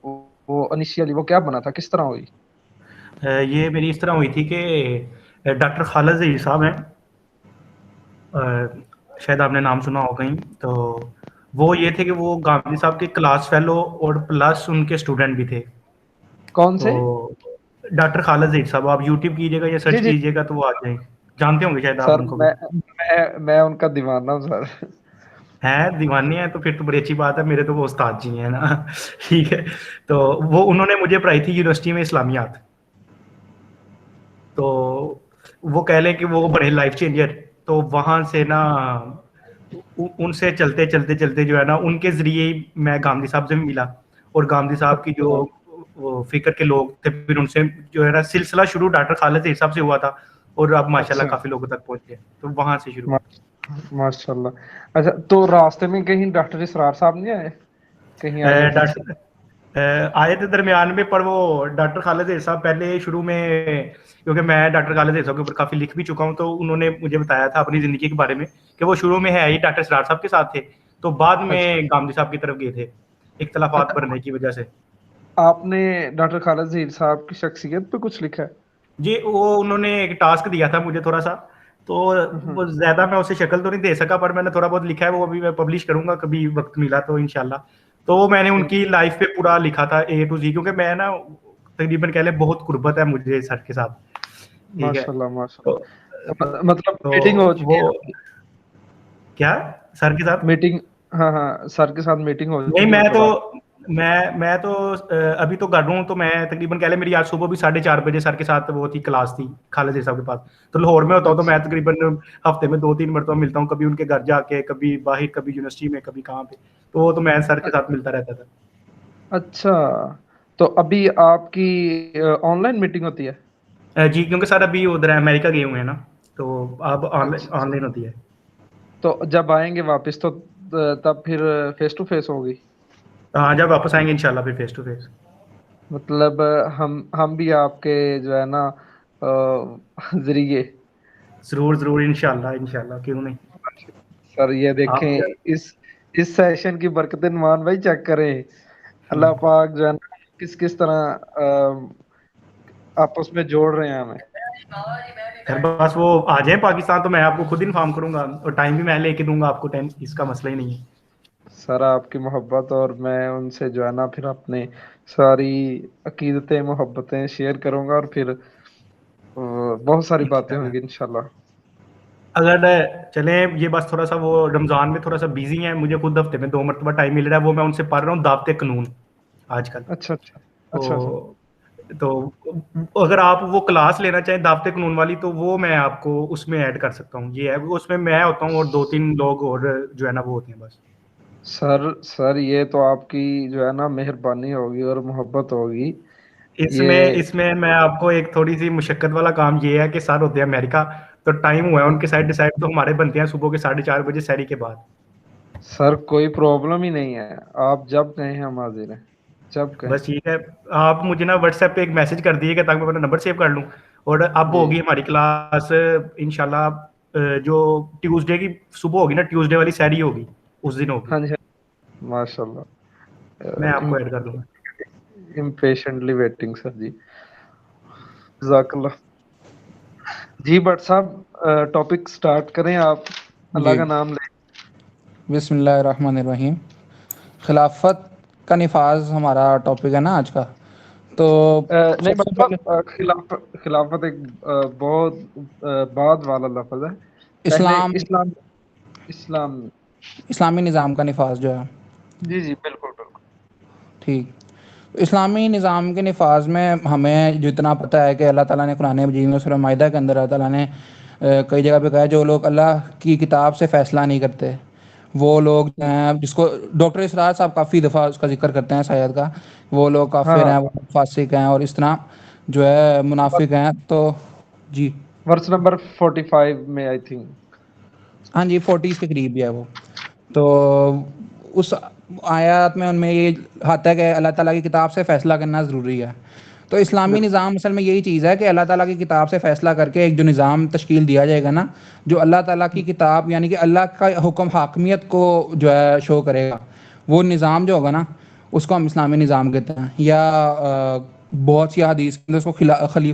وہ انیشیلی وہ کیا بنا تھا, کس طرح ہوئی؟ یہ میری اس طرح ہوئی تھی کہ ڈاکٹر خالد ظہیر صاحب ہیں, شاید آپ نے نام سنا ہو کہیں. تو وہ یہ تھے کہ وہ گاندھی صاحب کے کلاس فیلو اور پلس ان کے اسٹوڈنٹ بھی تھے. کون تو سے؟ ڈاکٹر خالد ظہیر صاحب, آپ یوٹیوب کیجیے گا یا جی سرچ جی کیجیے گا تو وہ آ جائیں, جانتے ہوں گے شاید آپ سر, ان کو بھی. میں ان کا دیوانہ ہوں سر. ہیں دیوانے ہیں تو پھر تو بڑی اچھی بات ہے, میرے تو وہ استاد جی ہیں نا. ٹھیک ہے, تو وہ انہوں نے مجھے پڑھائی تھی یونیورسٹی میں اسلامیات. تو وہ کہہ لیں کہ وہ بڑے لائف چینجر. تو وہاں سے نا ان سے چلتے چلتے چلتے جو ہے نا ان کے ذریعے ہی میں گاندھی صاحب سے بھی ملا, اور گاندھی صاحب کی جو وہ فکر کے لوگ تھے پھر ان سے جو ہے نا سلسلہ شروع ڈاکٹر خالد ظہیر صاحب سے ہوا تھا, اور اب ماشاء اللہ اچھا, کافی لوگوں تک پہنچ گئے, تو وہاں سے شروع. ماشاء اللہ. اچھا, تو راستے میں کہیں ڈاکٹر اسرار صاحب نہیں آئے, کہیں آگے پیچھے؟ آئے تھے درمیان میں, پر وہ ڈاکٹر خالد ظہیر صاحب پہلے شروع میں, کیونکہ میں ڈاکٹر خالد ظہیر صاحب کے اوپر کافی لکھ بھی چکا ہوں, تو انہوں نے مجھے بتایا تھا اپنی زندگی کے بارے میں کہ وہ شروع میں ہے ہی ڈاکٹر اسرار صاحب کے ساتھ تھے, تو بعد میں اچھا, گاندھی صاحب کی طرف گئے تھے اختلافات بڑھنے کی وجہ سے. آپ نے ڈاکٹر خالد ظہیر صاحب کی شخصیت پہ کچھ لکھا ہے؟ جی, وہ انہوں نے ایک ٹاسک دیا تھا مجھے تھوڑا سا, تو ہوں. وہ زیادہ میں اسے شکل تو نہیں دے سکا, پر میں نے تھوڑا بہت لکھا ہے, وہ ابھی میں پبلش کروں گا کبھی وقت ملا تو انشاءاللہ. تو میں نے ان کی لائف پہ پورا لکھا تھا اے ٹو زی, کیونکہ میں نا تقریباً کہہ لیں بہت قربت ہے مجھے سر کے ساتھ. ٹھیک ہے, ماشاء اللہ ماشاء تو اللہ, مطلب تو میٹنگ ہو چکی وہ ہے؟ کیا سر کے ساتھ میٹنگ, ہاں ہاں, سر کے ساتھ میٹنگ ہو نہیں, چکی ہے مطلب آپ؟ میں تو ابھی تو کر رہا ہوں, تو میں تقریباً کہہ لیں میری آج صبح بھی 4:30 بجے سر کے ساتھ وہ تھی کلاس تھی خالد ظہیر صاحب کے پاس. تو لاہور میں ہوتا ہوں, تو میں اچھا تقریباً ہفتے میں 2-3 مرتبہ ملتا ہوں, کبھی ان کے گھر جا کے, کبھی باہر, کبھی یونیورسٹی میں, کبھی کہاں پہ. تو وہ تو میں سر کے ساتھ ملتا رہتا تھا. اچھا, تو ابھی آپ کی آن لائن میٹنگ ہوتی ہے؟ جی, کیونکہ سر ابھی ادھر امریکہ گئے ہوئے ہیں نا, تو اب اچھا آن اچھا, لائن ہوتی ہے. تو جب آئیں گے واپس تو تب پھر فیس ٹو فیس ہوگی؟ ہاں, جب واپس آئیں گے انشاءاللہ پھر فیس ٹو فیس. مطلب ہم بھی آپ کے جو ہے نا ذریعے. ضرور ضرور, انشاءاللہ کیوں نہیں. سر یہ آپ دیکھیں, اس سیشن کی برکتیں نمان بھائی چیک کریں, اللہ پاک جو ہے نا کس کس طرح آپس میں جوڑ رہے ہیں ہمیں. خیر بس وہ آ جائیں پاکستان تو میں آپ کو خود انفارم کروں گا, اور ٹائم بھی میں لے کے دوں گا آپ کو, ٹائم اس کا مسئلہ ہی نہیں ہے. سر آپ کی محبت, اور میں ان سے جو ہے نا پھر اپنے ساری عقیدتیں محبتیں شیئر کروں گا, اور پھر بہت ساری باتیں ہوں گی انشاءاللہ. اگر چلیں, یہ بس تھوڑا سا وہ رمضان میں تھوڑا سا بیزی ہیں, مجھے خود ہفتے میں 2 مرتبہ ٹائم مل رہا ہے, وہ میں ان سے پڑھ رہا ہوں دعوت قانون آج کل. اچھا اچھا اچھا اچھا. تو اگر آپ وہ کلاس لینا چاہیں دعوت قانون والی, تو وہ میں آپ کو اس میں ایڈ کر سکتا ہوں. یہ ہے اس میں ہوتا ہوں, اور 2-3 لوگ اور جو ہے نا وہ ہوتے ہیں بس. سر یہ تو آپ کی جو ہے نا مہربانی ہوگی اور محبت ہوگی. اس میں میں آپ کو ایک تھوڑی سی مشقت والا کام یہ ہے کہ سر ہوتے ہیں امریکہ, تو ٹائم ہوا ہے ان کے سائڈ ڈیسائڈ, تو ہمارے بنتے ہیں صبح کے 4:30 بجے سحری کے بعد. سر کوئی پرابلم ہی نہیں ہے, آپ جب کہیں ہم حاضر ہیں, جب کہیں. بس ٹھیک ہے, آپ مجھے نا واٹس ایپ پہ ایک میسج کر دیجیے گا تاکہ میں اپنا نمبر سیو کر لوں. اور اب جی ہوگی ہماری کلاس انشاءاللہ جو ٹیوزڈے کی صبح ہوگی نا, ٹیوزڈے والی سحری ہوگی, اس دن ہوگی. ہاں جی, ماشاء اللہ. میں آپ کو ایڈ کر دوں گا. امپیشنٹلی ویٹنگ سر جی, جزاک اللہ. جی بٹ صاحب, ٹاپک سٹارٹ کریں آپ, اللہ جی, کا نام لیں. بسم اللہ الرحمن الرحیم. خلافت کا نفاذ ہمارا ٹاپک ہے نا آج کا. تو نہیں سب سے پہلے مطلب خلافت ایک بہت بعد والا لفظ ہے. پہلے اسلام. اسلامی نظام کا نفاذ جو ہے. جی جی بالکل بالکل. ٹھیک. اسلامی نظام کے نفاذ میں ہمیں جتنا پتہ ہے کہ اللہ تعالیٰ نے قرآن مجید میں سورہ مائدہ کے اندر اللہ تعالیٰ نے کئی جگہ پہ کہا ہے, جو لوگ اللہ کی کتاب سے فیصلہ نہیں کرتے وہ لوگ جو ہیں, جس کو ڈاکٹر اسرار صاحب کافی دفعہ اس کا ذکر کرتے ہیں شاید کا, وہ لوگ کافر ہاں, ہیں, وہ فاسق ہیں, اور اس طرح جو ہے منافق ہیں. تو جی, ورس نمبر 45 میں آئی تھنک. ہاں جی, 40 کے قریب ہے وہ. تو اس آیات میں ان میں یہ آتا ہے کہ اللہ تعالیٰ کی کتاب سے فیصلہ کرنا ضروری ہے. تو اسلامی بالکل نظام اصل میں یہی چیز ہے کہ اللہ تعالیٰ کی کتاب سے فیصلہ کر کے ایک جو نظام تشکیل دیا جائے گا نا, جو اللہ تعالیٰ کی کتاب یعنی کہ اللہ کا حکم حاکمیت کو جو ہے شو کرے گا, وہ نظام جو ہوگا نا اس کو ہم اسلامی نظام کہتے ہیں. یا بہت سی حدیث کے اندر اس کو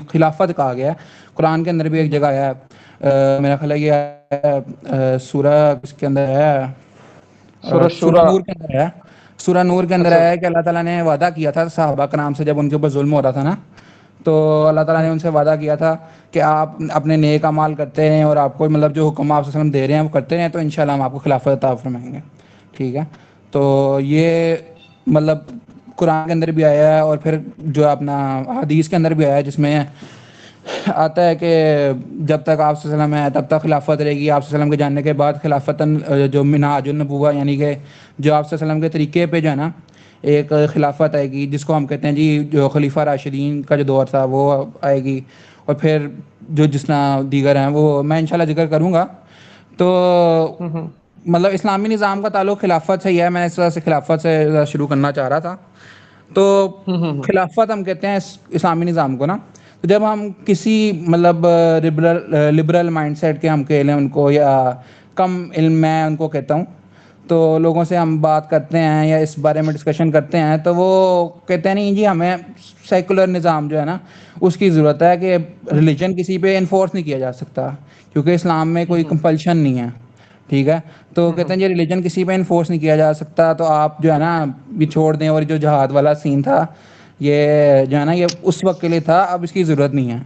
خلافت کہا گیا ہے. قرآن کے اندر بھی ایک جگہ ہے, میرا خیال ہے یہ سورہ اس کے اندر ہے, سورہ نور کے اندر ہے. سورہ نور کے اندر ہے کہ اللہ تعالیٰ نے وعدہ کیا تھا صحابہ کرام سے جب ان کے اوپر ظلم ہو رہا تھا نا, تو اللہ تعالیٰ نے ان سے وعدہ کیا تھا کہ آپ اپنے نیک اعمال کرتے ہیں اور آپ کو مطلب جو حکم آپ وسلم دے رہے ہیں وہ کرتے ہیں تو انشاءاللہ ہم آپ کو خلافت عطا فرمائیں گے. ٹھیک ہے, تو یہ مطلب قرآن کے اندر بھی آیا ہے اور پھر جو اپنا حدیث کے اندر بھی آیا ہے جس میں آتا ہے کہ جب تک آپ صلی اللہ علیہ وسلم ہے تب تک خلافت رہے گی. آپ صلی اللہ علیہ وسلم کے جاننے کے بعد خلافتاً جو منہاج النبوہ یعنی کہ جو آپ صلی اللہ علیہ وسلم کے طریقے پہ جو ہے نا ایک خلافت آئے گی جس کو ہم کہتے ہیں جی جو خلیفہ راشدین کا جو دور تھا وہ آئے گی. اور پھر جو جس طرح دیگر ہیں وہ میں انشاءاللہ ذکر کروں گا. تو مطلب اسلامی نظام کا تعلق خلافت سے ہی ہے. میں اس طرح سے خلافت سے شروع کرنا چاہ رہا تھا. تو خلافت ہم کہتے ہیں اسلامی نظام کو نا. تو جب ہم کسی مطلب لبرل مائنڈ سیٹ کے ہم کہہ لیں ان کو یا کم علم میں ان کو کہتا ہوں, تو لوگوں سے ہم بات کرتے ہیں یا اس بارے میں ڈسکشن کرتے ہیں تو وہ کہتے ہیں نہیں جی ہمیں سیکولر نظام جو ہے نا اس کی ضرورت ہے کہ ریلیجن کسی پہ انفورس نہیں کیا جا سکتا کیونکہ اسلام میں کوئی کمپلشن نہیں ہے. ٹھیک ہے, تو کہتے ہیں یہ ریلیجن کسی پہ انفورس نہیں کیا جا سکتا تو آپ جو ہے نا بھی چھوڑ دیں. اور جو جہاد والا سین تھا یہ جو ہے نا یہ اس وقت کے لیے تھا, اب اس کی ضرورت نہیں ہے.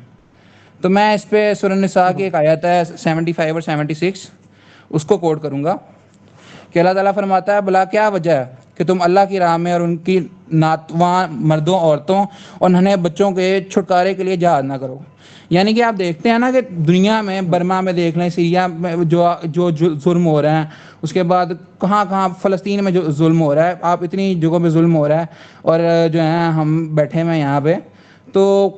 تو میں اس پہ سورہ النساء کی ایک آیت ہے 75 اور 76 اس کو کوٹ کروں گا کہ اللہ تعالیٰ فرماتا ہے بلا کیا وجہ ہے کہ تم اللہ کی راہ میں اور ان کی ناتواں مردوں عورتوں اور ننھے بچوں کے چھٹکارے کے لیے جہاد نہ کرو. یعنی کہ آپ دیکھتے ہیں نا کہ دنیا میں برما میں دیکھ لیں, سیریا میں جو ظلم ہو رہے ہیں, اس کے بعد کہاں فلسطین میں جو ظلم ہو رہا ہے, آپ اتنی جگہوں پہ ظلم ہو رہا ہے اور جو ہیں ہم بیٹھے ہوئے یہاں پہ. تو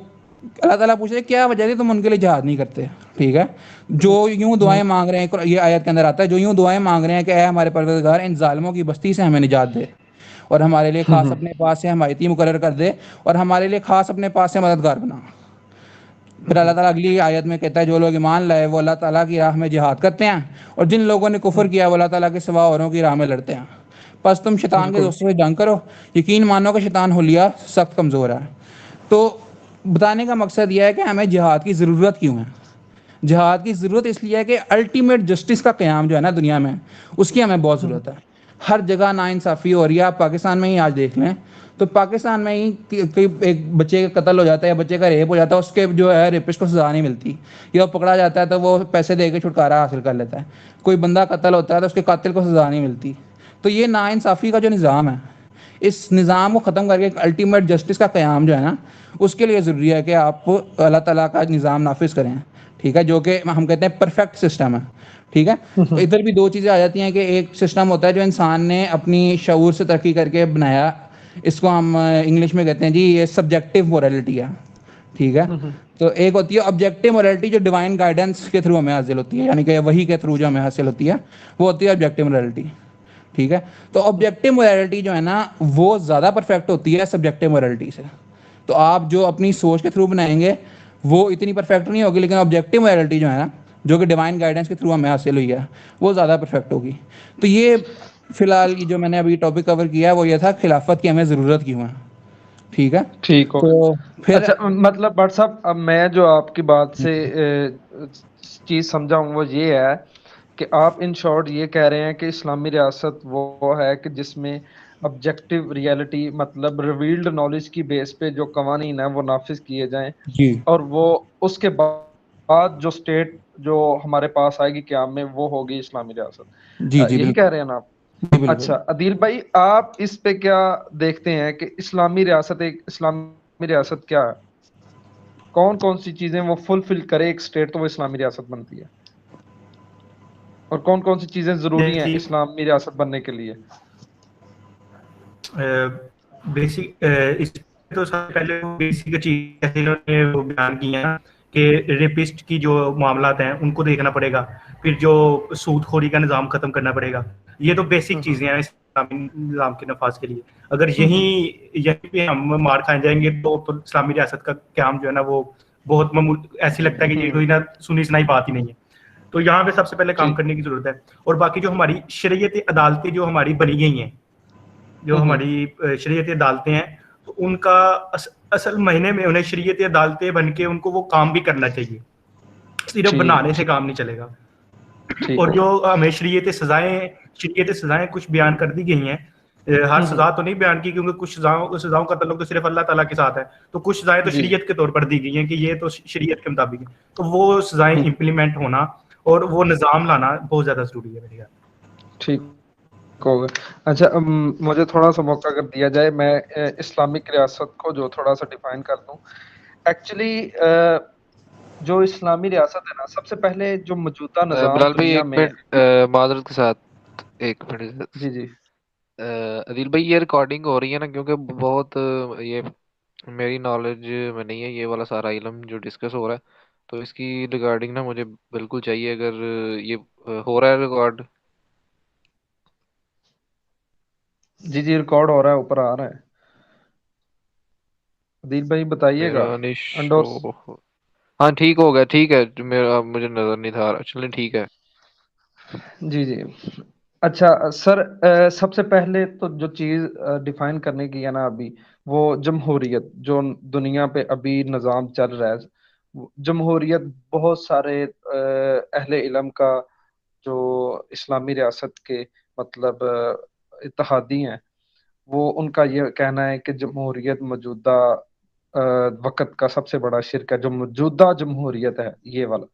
اللہ تعالیٰ پوچھ رہے کیا وجہ تھی تم ان کے لیے جہاد نہیں کرتے. ٹھیک ہے, جو یوں دعائیں مانگ رہے ہیں, یہ آیت کے اندر آتا ہے, جو یوں دعائیں مانگ رہے ہیں کہ اے ہمارے پروردگار ان ظالموں کی بستی سے ہمیں نجات دے اور ہمارے لیے خاص اپنے پاس سے حمایتی مقرر کر دے اور ہمارے لیے خاص اپنے پاس سے مددگار بنا. پھر اللہ تعالیٰ اگلی آیت میں کہتا ہے جو لوگ ایمان لائے وہ اللہ تعالیٰ کی راہ میں جہاد کرتے ہیں اور جن لوگوں نے کفر کیا وہ اللہ تعالیٰ کے سوا اوروں کی راہ میں لڑتے ہیں. بس تم شیطان کے دوستوں سے جنگ کرو, یقین مانو کہ شیطان حلیہ سخت کمزور ہے. تو بتانے کا مقصد یہ ہے کہ ہمیں جہاد کی ضرورت کیوں ہے. جہاد کی ضرورت اس لیے ہے کہ الٹیمیٹ جسٹس کا قیام جو ہے نا دنیا میں اس کی ہمیں بہت ضرورت ہے. ہر جگہ ناانصافی ہو رہی ہے. آپ پاکستان میں ہی آج دیکھ لیں تو پاکستان میں ہی ایک بچے کا قتل ہو جاتا ہے یا بچے کا ریپ ہو جاتا ہے, اس کے جو ہے ریپسٹ کو سزا نہیں ملتی, یا وہ پکڑا جاتا ہے تو وہ پیسے دے کے چھٹکارا حاصل کر لیتا ہے. کوئی بندہ قتل ہوتا ہے تو اس کے قاتل کو سزا نہیں ملتی. تو یہ ناانصافی کا جو نظام ہے اس نظام کو ختم کر کے ایک الٹیمیٹ جسٹس کا قیام جو ہے نا اس کے لیے ضروری ہے کہ آپ اللہ تعالیٰ کا نظام نافذ کریں. ٹھیک ہے, جو کہ ہم کہتے ہیں پرفیکٹ سسٹم ہے. ٹھیک ہے, ادھر بھی دو چیزیں آ جاتی ہیں کہ ایک سسٹم ہوتا ہے جو انسان نے اپنی شعور سے ترقی کر کے بنایا, اس کو ہم انگلش میں کہتے ہیں جی یہ سبجیکٹیو مورالٹی ہے. ٹھیک ہے, تو ایک ہوتی ہے آبجیکٹیو مورالٹی جو ڈیوائن گائیڈنس کے تھرو ہمیں حاصل ہوتی ہے, یعنی کہ وہی کے تھرو جو ہمیں حاصل ہوتی ہے وہ ہوتی ہے آبجیکٹیو مورالٹی. ٹھیک ہے, تو آبجیکٹیو مورالٹی جو ہے نا وہ زیادہ پرفیکٹ ہوتی ہے سبجیکٹیو مورالٹی سے. تو آپ جو اپنی سوچ کے تھرو بنائیں گے وہ اتنی پرفیکٹ نہیں ہوگی, لیکن آبجیکٹیو مورالٹی جو ہے نا جو کہ ڈیوائن گائیڈنس کے تھرو ہمیں حاصل ہوئی ہے وہ زیادہ پرفیکٹ ہوگی. تو یہ فی الحال جو میں نے ابھی ٹاپک کور کیا وہ یہ تھا خلافت کی ہمیں ضرورت کیوں ہے. ٹھیک ہے, ٹھیک ہو. تو پھر اچھا مطلب بٹ صاحب اب میں جو آپ کی بات سے چیز سمجھا ہوں وہ یہ ہے کہ آپ ان شارٹ یہ کہہ رہے ہیں کہ اسلامی ریاست وہ ہے کہ جس میں آبجیکٹیو ریالٹی مطلب ریویلڈ نالج کی بیس پہ جو قوانین ہیں وہ نافذ کیے جائیں جی اور وہ اس کے بعد جو اسٹیٹ جو ہمارے پاس آئے گی قیام میں وہ ہوگی اسلامی ریاست. جی جی یہی بالکل کہہ رہے ہیں نا آپ؟ جی بالکل. اچھا عدیل بھائی آپ اس پہ کیا دیکھتے ہیں کہ اسلامی ریاست ایک اسلامی ریاست کیا ہے, کون کون سی چیزیں وہ فلفل کرے ایک اسٹیٹ تو وہ اسلامی ریاست بنتی ہے, اور کون کون سی چیزیں ضروری ہیں اسلامی ریاست بننے کے لیے؟ بیسک اس تو سب سے پہلے بیسک چیز انہوں نے وہ بیان کی ہیں کہ ریپسٹ کی جو معاملات ہیں ان کو دیکھنا پڑے گا, پھر جو سود خوری کا نظام ختم کرنا پڑے گا. یہ تو بیسک چیزیں ہیں اسلامی نظام کے نفاذ کے لیے. اگر یہیں پہ ہم مار کھائے جائیں گے تو اسلامی ریاست کا قیام جو ہے نا وہ بہت ایسے لگتا ہے کہ یہ کوئی نہ سنی سنائی بات ہی نہیں ہے. تو یہاں پہ سب سے پہلے کام کرنے کی ضرورت ہے. اور باقی جو ہماری شریعت عدالتیں جو ہماری بنی گئی ہیں جو ہماری شریعتی عدالتیں ہیں، تو ان کا اصل مہینے میں انہیں شریعتی عدالتیں بن کے ان کو وہ کام بھی کرنا چاہیے، صرف بنانے سے کام نہیں چلے گا. اور جو ہمیں شریعت سزائیں کچھ بیان کر دی گئی ہیں، ہر سزا تو نہیں بیان کی کیونکہ کچھ سزاؤں کا تعلق تو صرف اللہ تعالیٰ کے ساتھ ہے، تو کچھ سزائیں تو شریعت کے طور پر دی گئی ہیں کہ یہ تو شریعت کے مطابق ہے، تو وہ سزائیں امپلیمنٹ ہونا اور وہ نظام لانا بہت زیادہ ضروری ہے میرے خیال. ٹھیک ہوگا. اچھا مجھے تھوڑا سا موقع اگر دیا جائے، میں اسلامک ریاست کو جو تھوڑا سا ڈیفائن کر دوں. ایکچولی جو اسلامی ریاست ہے نا، سب سے پہلے جو موجودہ نظام بلال بھائی دنیا ایک میں، منٹ معذرت کے ساتھ ایک منٹ. جی جی عدیل بھائی یہ ریکارڈنگ ہو رہی ہے نا، کیونکہ بہت یہ میری نالج میں نہیں ہے یہ والا سارا علم جو ڈسکس ہو رہا ہے، تو اس کی ریکارڈنگ نا مجھے بالکل چاہیے. اگر یہ ہو رہا ہے ریکارڈ؟ جی جی ریکارڈ ہو رہا ہے، اوپر آ رہا ہے. عدیل بھائی بتائیے گا. میرا نہیں شو. انڈورس ہاں ٹھیک ہو گیا، ٹھیک ہے. میرا مجھے نظر نہیں تھا. چلیں ٹھیک ہے. جی جی. اچھا سر، سب سے پہلے تو جو چیز ڈیفائن کرنے کی ہے نا ابھی، وہ جمہوریت جو دنیا پہ ابھی نظام چل رہا ہے. جمہوریت بہت سارے اہل علم کا جو اسلامی ریاست کے مطلب اتحادی ہیں، وہ ان کا یہ کہنا ہے کہ جمہوریت موجودہ وقت کا سب سے بڑا شرک ہے، جو موجودہ جمہوریت ہے یہ والا.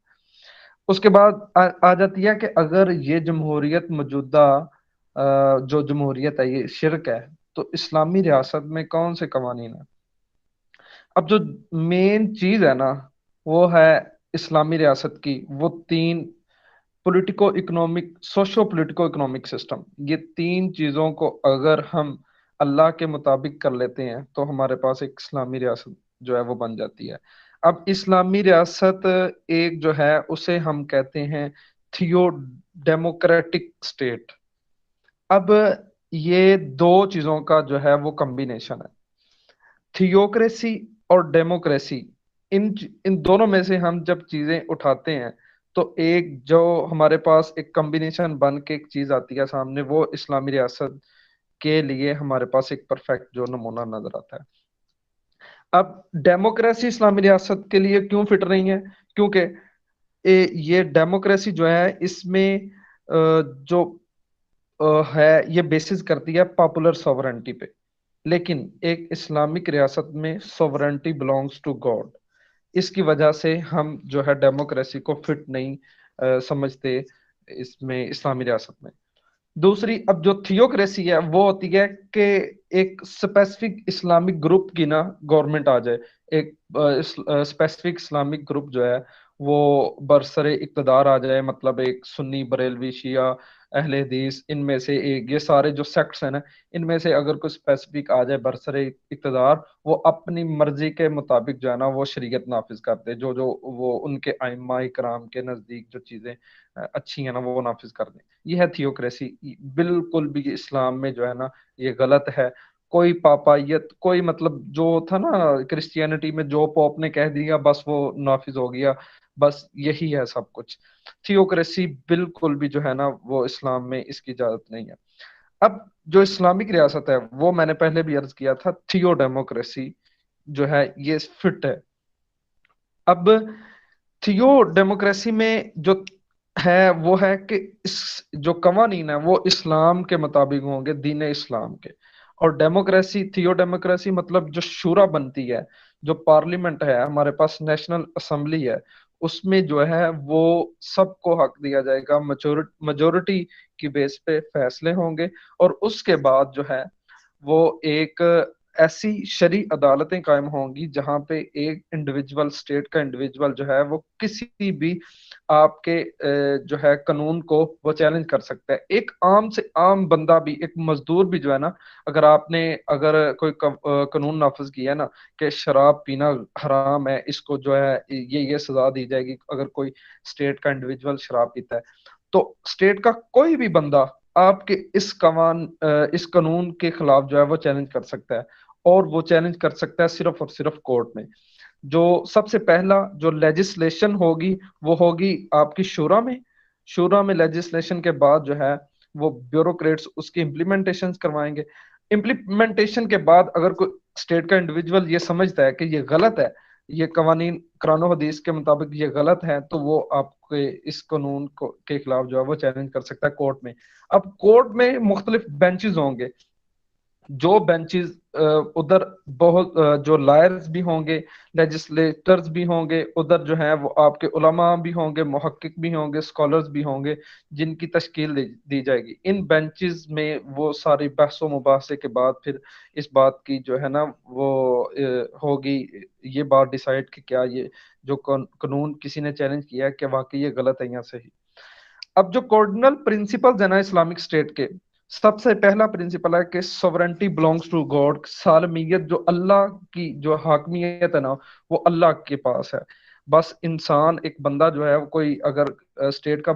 اس کے بعد آ جاتی ہے کہ اگر یہ جمہوریت موجودہ جو جمہوریت ہے یہ شرک ہے، تو اسلامی ریاست میں کون سے قوانین ہیں؟ اب جو مین چیز ہے نا وہ ہے اسلامی ریاست کی، وہ 3 politico economic, socio politico economic system. یہ 3 چیزوں کو اگر ہم اللہ کے مطابق کر لیتے ہیں تو ہمارے پاس ایک اسلامی ریاست جو ہے وہ بن جاتی ہے. اب اسلامی ریاست ایک جو ہے اسے ہم کہتے ہیں تھیو ڈیموکریٹک اسٹیٹ. اب یہ 2 چیزوں کا جو ہے وہ کمبینیشن ہے، تھیوکریسی اور ڈیموکریسی. ان دونوں میں سے ہم جب چیزیں اٹھاتے ہیں تو ایک جو ہمارے پاس ایک کمبینیشن بن کے ایک چیز آتی ہے سامنے، وہ اسلامی ریاست کے لیے ہمارے پاس ایک پرفیکٹ جو نمونہ نظر آتا ہے. اب ڈیموکریسی اسلامی ریاست کے لیے کیوں فٹ نہیں ہے؟ کیونکہ یہ ڈیموکریسی جو ہے اس میں جو ہے یہ بیسس کرتی ہے پاپولر سوورنٹی پہ، لیکن ایک اسلامک ریاست میں سوورنٹی بلانگس ٹو گاڈ. اس کی وجہ سے ہم جو ہے ڈیموکریسی کو فٹ نہیں سمجھتے اس میں اسلامی ریاست میں. دوسری اب جو تھیوکریسی ہے وہ ہوتی ہے کہ ایک اسپیسیفک اسلامک گروپ کی نا گورنمنٹ آ جائے، ایک اسپیسیفک اسلامک گروپ جو ہے وہ برسر اقتدار آ جائے، مطلب ایک سنی، بریلوی، شیعہ، اہل حدیث، ان میں سے ایک، یہ سارے جو سیکٹس ہیں نا ان میں سے اگر کوئی اسپیسیفک آ جائے برسر اقتدار، وہ اپنی مرضی کے مطابق جو ہے نا وہ شریعت نافذ کرتے، جو وہ ان کے ائمہ کرام کے نزدیک جو چیزیں اچھی ہیں نا وہ نافذ کر دیں. یہ ہے تھیوکریسی. بالکل بھی اسلام میں جو ہے نا یہ غلط ہے. کوئی پاپائیت، کوئی مطلب جو تھا نا کرسچینٹی میں جو پوپ نے کہہ دیا بس وہ نافذ ہو گیا، بس یہی ہے سب کچھ. تھیوکریسی بالکل بھی جو ہے نا وہ اسلام میں اس کی اجازت نہیں ہے. اب جو اسلامک ریاست ہے وہ میں نے پہلے بھی عرض کیا تھا تھیو ڈیموکریسی جو ہے یہ فٹ ہے. اب تھیو ڈیموکریسی میں جو ہے وہ ہے کہ اس جو قوانین ہے وہ اسلام کے مطابق ہوں گے، دین اسلام کے. اور ڈیموکریسی، تھیو ڈیموکریسی مطلب جو شورا بنتی ہے، جو پارلیمنٹ ہے ہمارے پاس، نیشنل اسمبلی ہے، اس میں جو ہے وہ سب کو حق دیا جائے گا، میجورٹی کی بیس پہ فیصلے ہوں گے. اور اس کے بعد جو ہے وہ ایک ایسی شرعی عدالتیں قائم ہوں گی جہاں پہ ایک انڈیویجول، اسٹیٹ کا انڈیویجول جو ہے وہ کسی بھی آپ کے جو ہے قانون کو وہ چیلنج کر سکتا ہے. ایک عام سے عام بندہ بھی، ایک مزدور بھی جو ہے نا، اگر آپ نے اگر کوئی قانون نافذ کیا ہے نا کہ شراب پینا حرام ہے، اس کو جو ہے یہ سزا دی جائے گی اگر کوئی اسٹیٹ کا انڈیویجول شراب پیتا ہے، تو اسٹیٹ کا کوئی بھی بندہ آپ کے اس قانون کے خلاف جو ہے وہ چیلنج کر سکتا ہے. اور وہ چیلنج کر سکتا ہے صرف اور صرف کورٹ میں. جو سب سے پہلا جو لیجسلیشن ہوگی وہ ہوگی آپ کی شورا میں لیجسلیشن کے بعد جو ہے وہ بیوروکریٹس اس کی امپلیمنٹیشن کروائیں گے. امپلیمنٹیشن کے بعد اگر کوئی اسٹیٹ کا انڈیویجول یہ سمجھتا ہے کہ یہ غلط ہے، یہ قوانین قرآن و حدیث کے مطابق یہ غلط ہے، تو وہ آپ کے اس قانون کے خلاف جو ہے وہ چیلنج کر سکتا ہے کورٹ میں. اب کورٹ میں مختلف بینچز ہوں گے، جو بینچز ادھر بہت جو لائرز بھی ہوں گے، لیجسلیٹرز بھی ہوں گے، ادھر جو ہیں وہ آپ کے علماء بھی ہوں گے، محقق بھی ہوں گے، اسکالرز بھی ہوں گے، جن کی تشکیل دی جائے گی. ان بینچز میں وہ ساری بحث و مباحثے کے بعد پھر اس بات کی جو ہے نا وہ ہوگی یہ بات ڈیسائیڈ کہ کیا یہ جو قانون کسی نے چیلنج کیا ہے کہ واقعی یہ غلط ہے یا صحیح. اب جو کوارڈنل پرنسپلز ہیں نا اسلامک اسٹیٹ کے، سب سے پہلا پرنسپل ہے کہ سوورنٹی بلونگس ٹو گاڈ، سالمیت جو اللہ کی جو حاکمیت ہے نا وہ اللہ کے پاس ہے. بس انسان ایک بندہ جو ہے کوئی اگر اسٹیٹ کا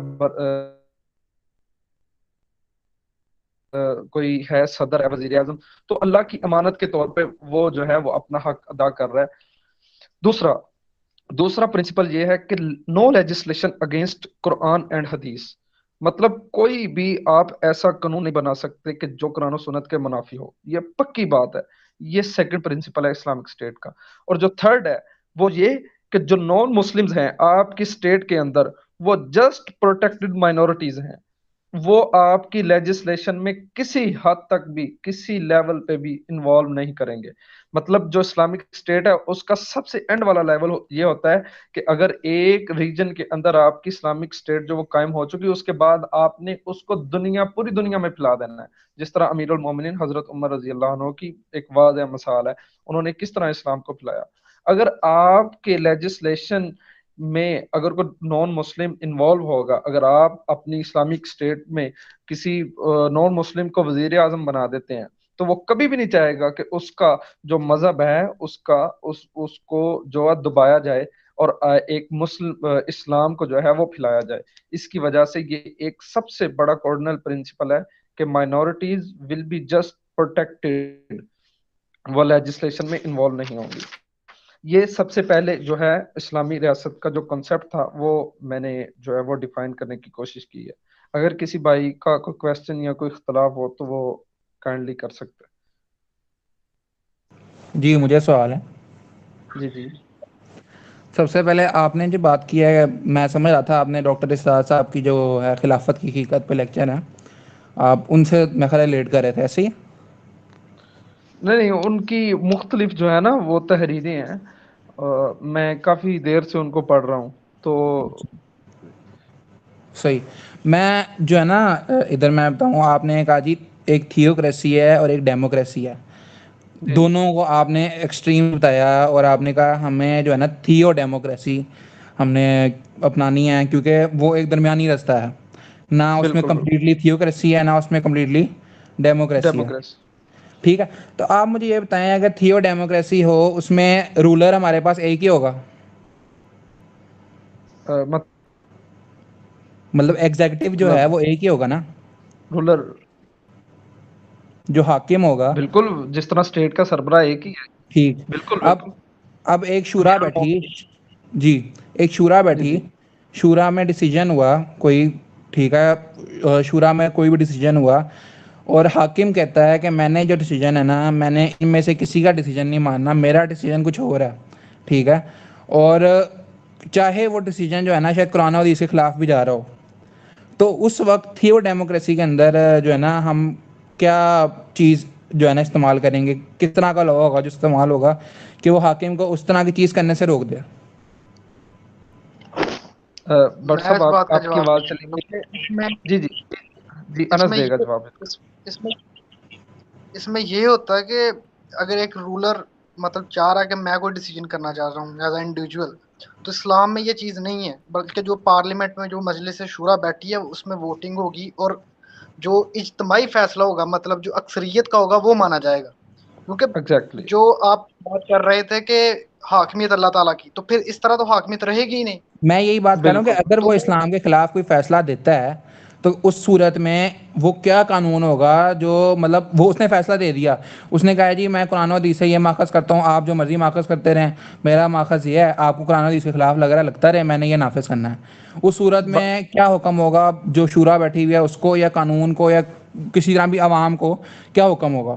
کوئی ہے صدر ہے، وزیر اعظم، تو اللہ کی امانت کے طور پہ وہ جو ہے وہ اپنا حق ادا کر رہا ہے. دوسرا پرنسپل یہ ہے کہ نو لیجسلیشن اگینسٹ قرآن اینڈ حدیث، مطلب کوئی بھی آپ ایسا قانون نہیں بنا سکتے کہ جو قرآن و سنت کے منافی ہو. یہ پکی بات ہے. یہ سیکنڈ پرنسپل ہے اسلامک اسٹیٹ کا. اور جو تھرڈ ہے وہ یہ کہ جو نان مسلمز ہیں آپ کی اسٹیٹ کے اندر، وہ جسٹ پروٹیکٹڈ مائنورٹیز ہیں، وہ آپ کی لیجسلیشن میں کسی حد تک بھی کسی لیول پہ بھی انوالو نہیں کریں گے. مطلب جو اسلامک اسٹیٹ ہے اس کا سب سے اینڈ والا لیول یہ ہوتا ہے کہ اگر ایک ریجن کے اندر آپ کی اسلامک اسٹیٹ جو وہ قائم ہو چکی، اس کے بعد آپ نے اس کو پوری دنیا میں پھیلا دینا ہے. جس طرح امیر المومنین حضرت عمر رضی اللہ عنہ کی ایک واضح مثال ہے، انہوں نے کس طرح اسلام کو پھیلایا. اگر آپ کے لیجسلیشن میں اگر کوئی نان مسلم انوالو ہوگا، اگر آپ اپنی اسلامک اسٹیٹ میں کسی نان مسلم کو وزیر اعظم بنا دیتے ہیں، تو وہ کبھی بھی نہیں چاہے گا کہ اس کا جو مذہب ہے اس کو جو ہے دبایا جائے اور ایک مسلم اسلام کو جو ہے وہ پھیلایا جائے. اس کی وجہ سے یہ ایک سب سے بڑا کارڈنل پرنسپل ہے کہ minorities will be just protected, وہ لیجسلیشن میں انوالو نہیں ہوں گی. یہ سب سے پہلے جو ہے اسلامی ریاست کا جو کنسیپٹ تھا وہ میں نے جو ہے وہ ڈیفائن کرنے کی کوشش کی ہے. اگر کسی بھائی کا کوئی کویسچن یا کوئی اختلاف ہو تو وہ کائنڈلی کر سکتے ہیں. جی مجھے سوال ہے. جی سب سے پہلے آپ نے جو بات کی ہے، میں سمجھ رہا تھا آپ نے ڈاکٹر اسرار صاحب کی جو ہے خلافت کی حقیقت پہ لیکچر ہے، آپ ان سے میں خیال لیٹ کر رہے تھے، ایسے ہی؟ نہیں، ان کی مختلف جو ہے نا وہ تحریریں ہیں، میں کافی دیر سے ان کو پڑھ رہا ہوں. تو صحیح. میں جو ہے نا ادھر میں بتاؤں، آپ نے کہا جی ایک تھیوکریسی ہے اور ایک ڈیموکریسی ہے، دونوں کو آپ نے ایکسٹریم بتایا، اور آپ نے کہا ہمیں جو ہے نا تھیو ڈیموکریسی ہم نے اپنانی ہے، کیونکہ وہ ایک درمیانی رستہ ہے، نہ اس میں کمپلیٹلی تھیوکریسی ہے نہ اس میں کمپلیٹلی ڈیموکریسی ہے. ٹھیک ہے، تو آپ مجھے یہ بتائیں اگر تھیو ڈیموکریسی ہو اس میں رولر ہمارے پاس ایک ہی ہوگا، مطلب ایگزیکٹو جو ہے وہ ایک ہی ہوگا نا، رولر جو حاکم ہوگا؟ بالکل، جس طرح اسٹیٹ کا سربراہ ایک ہی ہے. ٹھیک. بالکل اب ایک شورا بیٹھی، جی ایک شورا بیٹھی، شورا میں ڈیسیجن ہوا کوئی، ٹھیک ہے، شورا میں کوئی بھی ڈیسیجن ہوا اور حاکم کہتا ہے کہ میں نے جو ڈیسیجن ہے نا میں نے ان میں سے کسی کا ڈیسیجن نہیں ماننا، میرا ڈیسیجن کچھ اور ہے. ٹھیک ہے، اور چاہے وہ ڈیسیجن جو ہے نا شاید قرآن و حدیث کے خلاف بھی جا رہا ہو، تو اس وقت تھیو ڈیموکریسی کے اندر جو ہے نا ہم کیا چیز جو ہے نا استعمال کریں گے، کس طرح کا لا ہوگا جو استعمال ہوگا کہ وہ حاکم کو اس طرح کی چیز کرنے سے روک دے؟ بٹ صاحب آپ کی آواز چلی گئی. جی انس دے گا جواب. اس میں یہ ہوتا ہے کہ اگر ایک رولر مطلب چاہ رہا ہے کہ میں کوئی ڈیسیجن کرنا چاہ رہا ہوں ایز اے انڈیویجول، تو اسلام میں یہ چیز نہیں ہے، بلکہ جو پارلیمنٹ میں جو مجلس شورا بیٹھی ہے اس میں ووٹنگ ہوگی اور جو اجتماعی فیصلہ ہوگا مطلب جو اکثریت کا ہوگا وہ مانا جائے گا. کیونکہ جو آپ بات کر رہے تھے کہ حاکمیت اللہ تعالیٰ کی، تو پھر اس طرح تو حاکمیت رہے گی ہی نہیں. میں یہی بات کر رہا ہوں کہ اگر وہ اسلام کے خلاف کوئی فیصلہ دیتا ہے تو اس صورت میں وہ کیا قانون ہوگا جو مطلب وہ اس نے فیصلہ دے دیا، اس نے کہا جی میں قرآن و حدیث سے یہ ماخذ کرتا ہوں، آپ جو مرضی ماخذ کرتے رہیں، میرا ماخذ یہ ہے، آپ کو قرآن و حدیث کے خلاف لگ رہا لگتا رہے، میں نے یہ نافذ کرنا ہے. اس صورت میں کیا حکم ہوگا جو شورا بیٹھی ہوئی ہے اس کو، یا قانون کو، یا کسی طرح بھی عوام کو کیا حکم ہوگا؟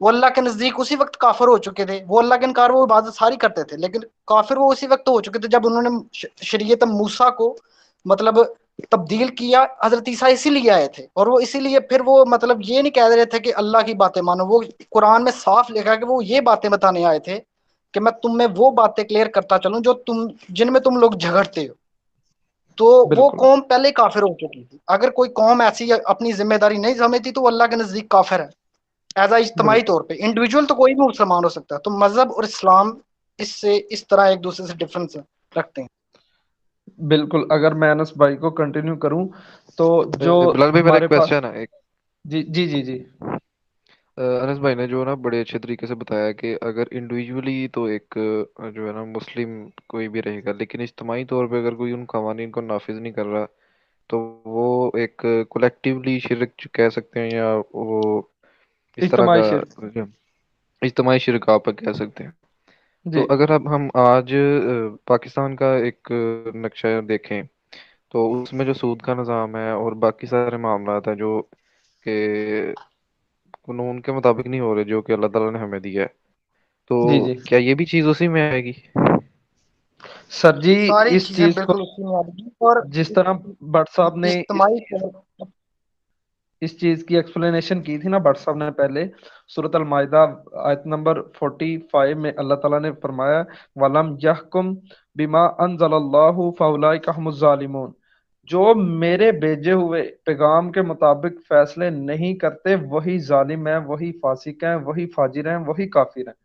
وہ اللہ کے نزدیک اسی وقت کافر ہو چکے تھے. وہ اللہ کے انکار وہ عبادت ساری کرتے تھے, لیکن کافر وہ اسی وقت ہو چکے تھے جب انہوں نے شریعت موسیٰ کو مطلب تبدیل کیا. حضرت عیسیٰ اسی لیے آئے تھے, اور وہ اسی لیے پھر وہ مطلب یہ نہیں کہہ رہے تھے کہ اللہ کی باتیں مانو. وہ قرآن میں صاف لکھا ہے کہ وہ یہ باتیں بتانے آئے تھے کہ میں تم میں وہ باتیں کلیئر کرتا چلوں جو جن میں تم لوگ جھگڑتے ہو. تو وہ بالکل قوم پہلے ہی کافر ہو چکی تھی. اگر کوئی قوم ایسی اپنی ذمہ داری نہیں سمجھتی تو وہ اللہ کے نزدیک کافر ہے ایز اے اجتماعی بالکل طور پہ. انڈیویجول تو کوئی بھی مسلمان ہو سکتا ہے. تو مذہب اور اسلام اس طرح ایک دوسرے سے ڈفرنس رکھتے ہیں. بالکل. اگر میں انس بھائی کو کنٹینیو کروں تو جو بلال بھائی میرا ایک ہمارے پاس، کویسچن ہے. جی جی جی جی انس بھائی نے جو نا بڑے اچھے طریقے سے بتایا کہ اگر انڈیویجولی تو ایک جو ہے نا مسلم کوئی بھی رہے گا، لیکن اجتماعی طور پہ اگر کوئی ان قوانین کو نافذ نہیں کر رہا تو وہ ایک کولیکٹیولی شرک کہہ سکتے ہیں، یا وہ اس طرح اجتماعی کا شرک، اجتماعی شرک آپ کہہ سکتے ہیں. جی تو اگر اب ہم آج پاکستان کا ایک نقشہ دیکھیں تو اس میں جو سود کا نظام ہے اور باقی سارے معاملات ہیں جو کہ قانون کے مطابق نہیں ہو رہے، جو کہ اللہ تعالیٰ نے ہمیں دیا ہے، تو جی جی کیا یہ بھی چیز اسی میں آئے گی؟ سر جی. ساری اس چیزیں چیز کو بالکل اسی میں آ رہی ہیں. اور جس طرح بٹ صاحب نے اجتماعی اس چیز کی ایکسپلینیشن کی تھی نا بٹ صاحب نے پہلے، سورۃ المائدہ آیت نمبر 45 میں اللہ تعالیٰ نے فرمایا وَلَمْ يَحْكُمْ بِمَا أَنزَلَ اللَّهُ فَأُولَٰئِكَ هُمُ الظَّالِمُونَ. جو میرے بھیجے ہوئے پیغام کے مطابق فیصلے نہیں کرتے وہی ظالم ہیں، وہی فاسق ہیں، وہی فاجر ہیں، وہی کافر ہیں.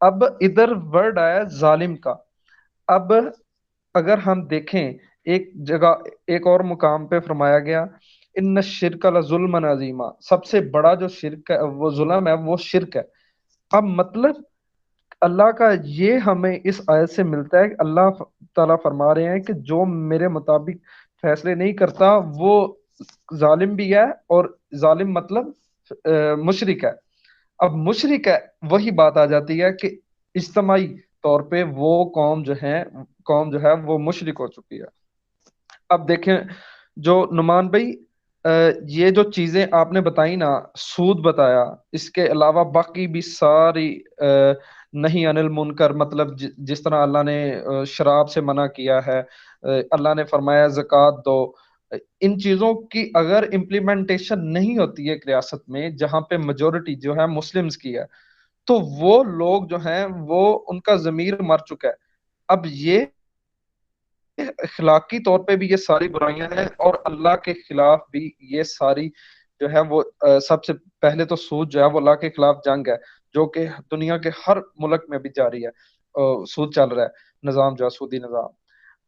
اب ادھر ورڈ آیا ظالم کا. اب اگر ہم دیکھیں ایک جگہ ایک اور مقام پہ فرمایا گیا ان الشرک لظلم عظیما، سب سے بڑا جو شرک ہے وہ ظلم ہے، وہ شرک ہے. اب مطلب اللہ کا یہ ہمیں اس آیت سے ملتا ہے کہ اللہ تعالیٰ فرما رہے ہیں کہ جو میرے مطابق فیصلے نہیں کرتا وہ ظالم بھی ہے، اور ظالم مطلب مشرک ہے. اب مشرک ہے، وہی بات آ جاتی ہے کہ اجتماعی طور پہ وہ قوم جو ہے وہ مشرک ہو چکی ہے. اب دیکھیں جو نعمان بھائی یہ جو چیزیں آپ نے بتائی نا، سود بتایا، اس کے علاوہ باقی بھی ساری نہیں انل منکر، مطلب جس طرح اللہ نے شراب سے منع کیا ہے، اللہ نے فرمایا زکوٰۃ دو. ان چیزوں کی اگر امپلیمنٹیشن نہیں ہوتی ہے ایک ریاست میں جہاں پہ میجورٹی جو ہے مسلمز کی ہے، تو وہ لوگ جو ہیں وہ ان کا ضمیر مر چکا ہے. اب یہ اخلاقی طور پہ بھی یہ ساری برائیاں ہیں، اور اللہ کے خلاف بھی یہ ساری جو ہے وہ سب سے پہلے تو سود جو ہے وہ اللہ کے خلاف جنگ ہے، جو کہ دنیا کے ہر ملک میں بھی جاری ہے. سود چل رہا ہے، نظام جو ہے سودی نظام.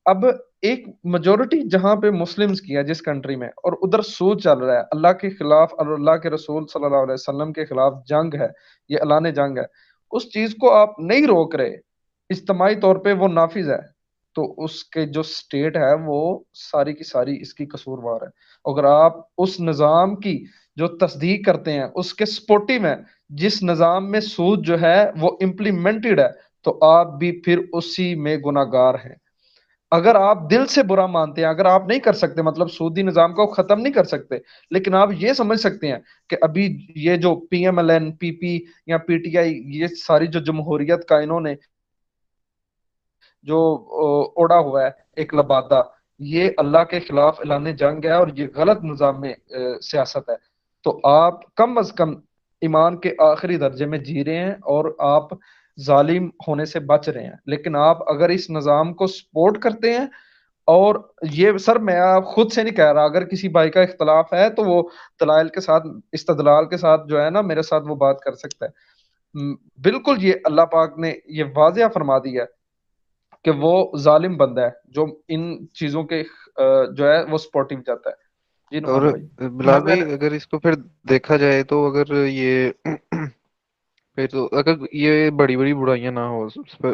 اب ایک میجورٹی جہاں پہ مسلمز کی ہے جس کنٹری میں، اور ادھر سود چل رہا ہے، اللہ کے خلاف اور اللہ کے رسول صلی اللہ علیہ وسلم کے خلاف جنگ ہے، یہ اعلان جنگ ہے. اس چیز کو آپ نہیں روک رہے، اجتماعی طور پہ وہ نافذ ہے، تو اس کے جو سٹیٹ ہے وہ ساری کی ساری اس کی قصوروار ہے. اگر آپ اس نظام کی جو تصدیق کرتے ہیں اس کے سپورٹیو ہیں، جس نظام میں سود جو ہے وہ امپلیمنٹڈ ہے، تو آپ بھی پھر اسی میں گناہگار ہیں. اگر آپ دل سے برا مانتے ہیں، اگر آپ نہیں کر سکتے، مطلب سودی نظام کو ختم نہیں کر سکتے، لیکن آپ یہ سمجھ سکتے ہیں کہ ابھی یہ جو پی ایم ایل این، پی پی یا پی ٹی آئی، یہ ساری جو جمہوریت کا انہوں نے جو اوڑا ہوا ہے ایک لبادہ، یہ اللہ کے خلاف اعلان جنگ ہے اور یہ غلط نظام میں سیاست ہے. تو آپ کم از کم ایمان کے آخری درجے میں جی رہے ہیں اور آپ ظالم ہونے سے بچ رہے ہیں. لیکن آپ اگر اس نظام کو سپورٹ کرتے ہیں، اور یہ سر میں خود سے نہیں کہہ رہا، اگر کسی بھائی کا اختلاف ہے تو وہ دلائل کے ساتھ، استدلال کے ساتھ جو ہے نا میرے ساتھ وہ بات کر سکتا ہے. بالکل یہ اللہ پاک نے یہ واضح فرما دیا ہے کہ وہ ظالم بندہ ہے جو ان چیزوں کے جو ہے وہ سپورٹنگ جاتا ہے. جی اور نعمان بھائی. بلال اگر بھائی اگر اس کو پھر دیکھا جائے تو اگر یہ پھر تو اگر یہ بڑی بڑی برائیاں نہ ہو، اس پہ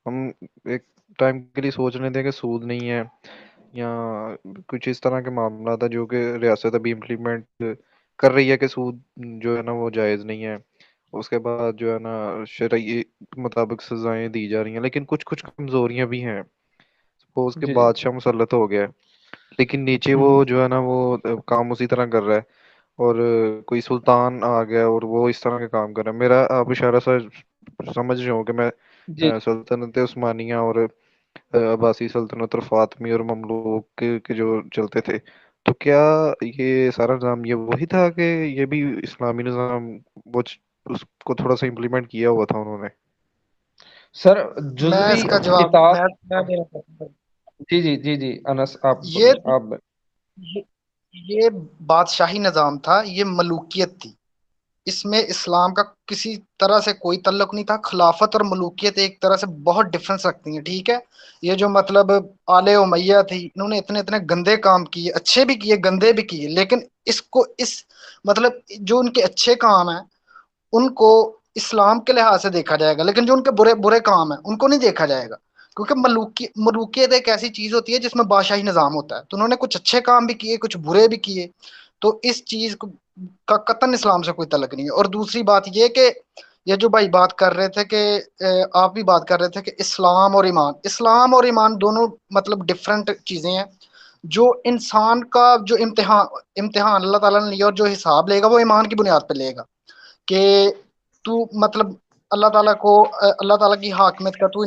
ہم ایک ٹائم کے لیے سوچ رہے تھے کہ سود نہیں ہے یا کچھ اس طرح کے معاملات ہیں جو کہ ریاست ابھی امپلیمنٹ کر رہی ہے کہ سود جو ہے نا وہ جائز نہیں ہے، اس کے بعد جو ہے نا شرعی مطابق سزائیں دی جا رہی ہیں، لیکن کچھ کچھ کمزوریاں بھی ہیں. سپوز کہ جی جی بادشاہ مسلط ہو گیا ہے لیکن نیچے وہ جو ہے نا وہ کام اسی طرح کر رہا ہے، اور کوئی سلطان آ گیا اور وہ اس طرح کے کام کر رہا ہے. میرا آپ اشارہ سا سمجھ رہے ہو کہ میں جی سلطنت عثمانیہ اور عباسی سلطنت اور فاطمی اور مملوک کے جو چلتے تھے، تو کیا یہ سارا نظام یہ وہی تھا کہ یہ بھی اسلامی نظام وہ اس کو تھوڑا سا امپلیمنٹ کیا ہوا تھا انہوں نے؟ سر میں جزوی اس کا جواب اطاعت. میں دینا چاہتا ہوں. جی جی جی جی انس آپ یہ آپ یہ یہ بادشاہی نظام تھا، یہ ملوکیت تھی. اس میں اسلام کا کسی طرح سے کوئی تعلق نہیں تھا. خلافت اور ملوکیت ایک طرح سے بہت ڈفرنس رکھتی ہیں، ٹھیک ہے. یہ جو مطلب آل امیہ تھی، انہوں نے اتنے اتنے گندے کام کیے، اچھے بھی کیے گندے بھی کیے، لیکن اس مطلب جو ان کے اچھے کام ہیں ان کو اسلام کے لحاظ سے دیکھا جائے گا، لیکن جو ان کے برے برے کام ہیں ان کو نہیں دیکھا جائے گا. کیونکہ ملوکیت ایک ایسی چیز ہوتی ہے جس میں بادشاہی نظام ہوتا ہے. تو انہوں نے کچھ اچھے کام بھی کیے، کچھ برے بھی کیے. تو اس چیز کا قطعاً اسلام سے کوئی تعلق نہیں ہے. اور دوسری بات یہ کہ یہ جو بھائی بات کر رہے تھے کہ آپ بھی بات کر رہے تھے کہ اسلام اور ایمان دونوں مطلب ڈفرینٹ چیزیں ہیں. جو انسان کا جو امتحان اللہ تعالیٰ نے لیا اور جو حساب لے گا وہ ایمان کی بنیاد پہ لے گا کہ تو مطلب اللہ تعالیٰ کی حاکمیت کا تو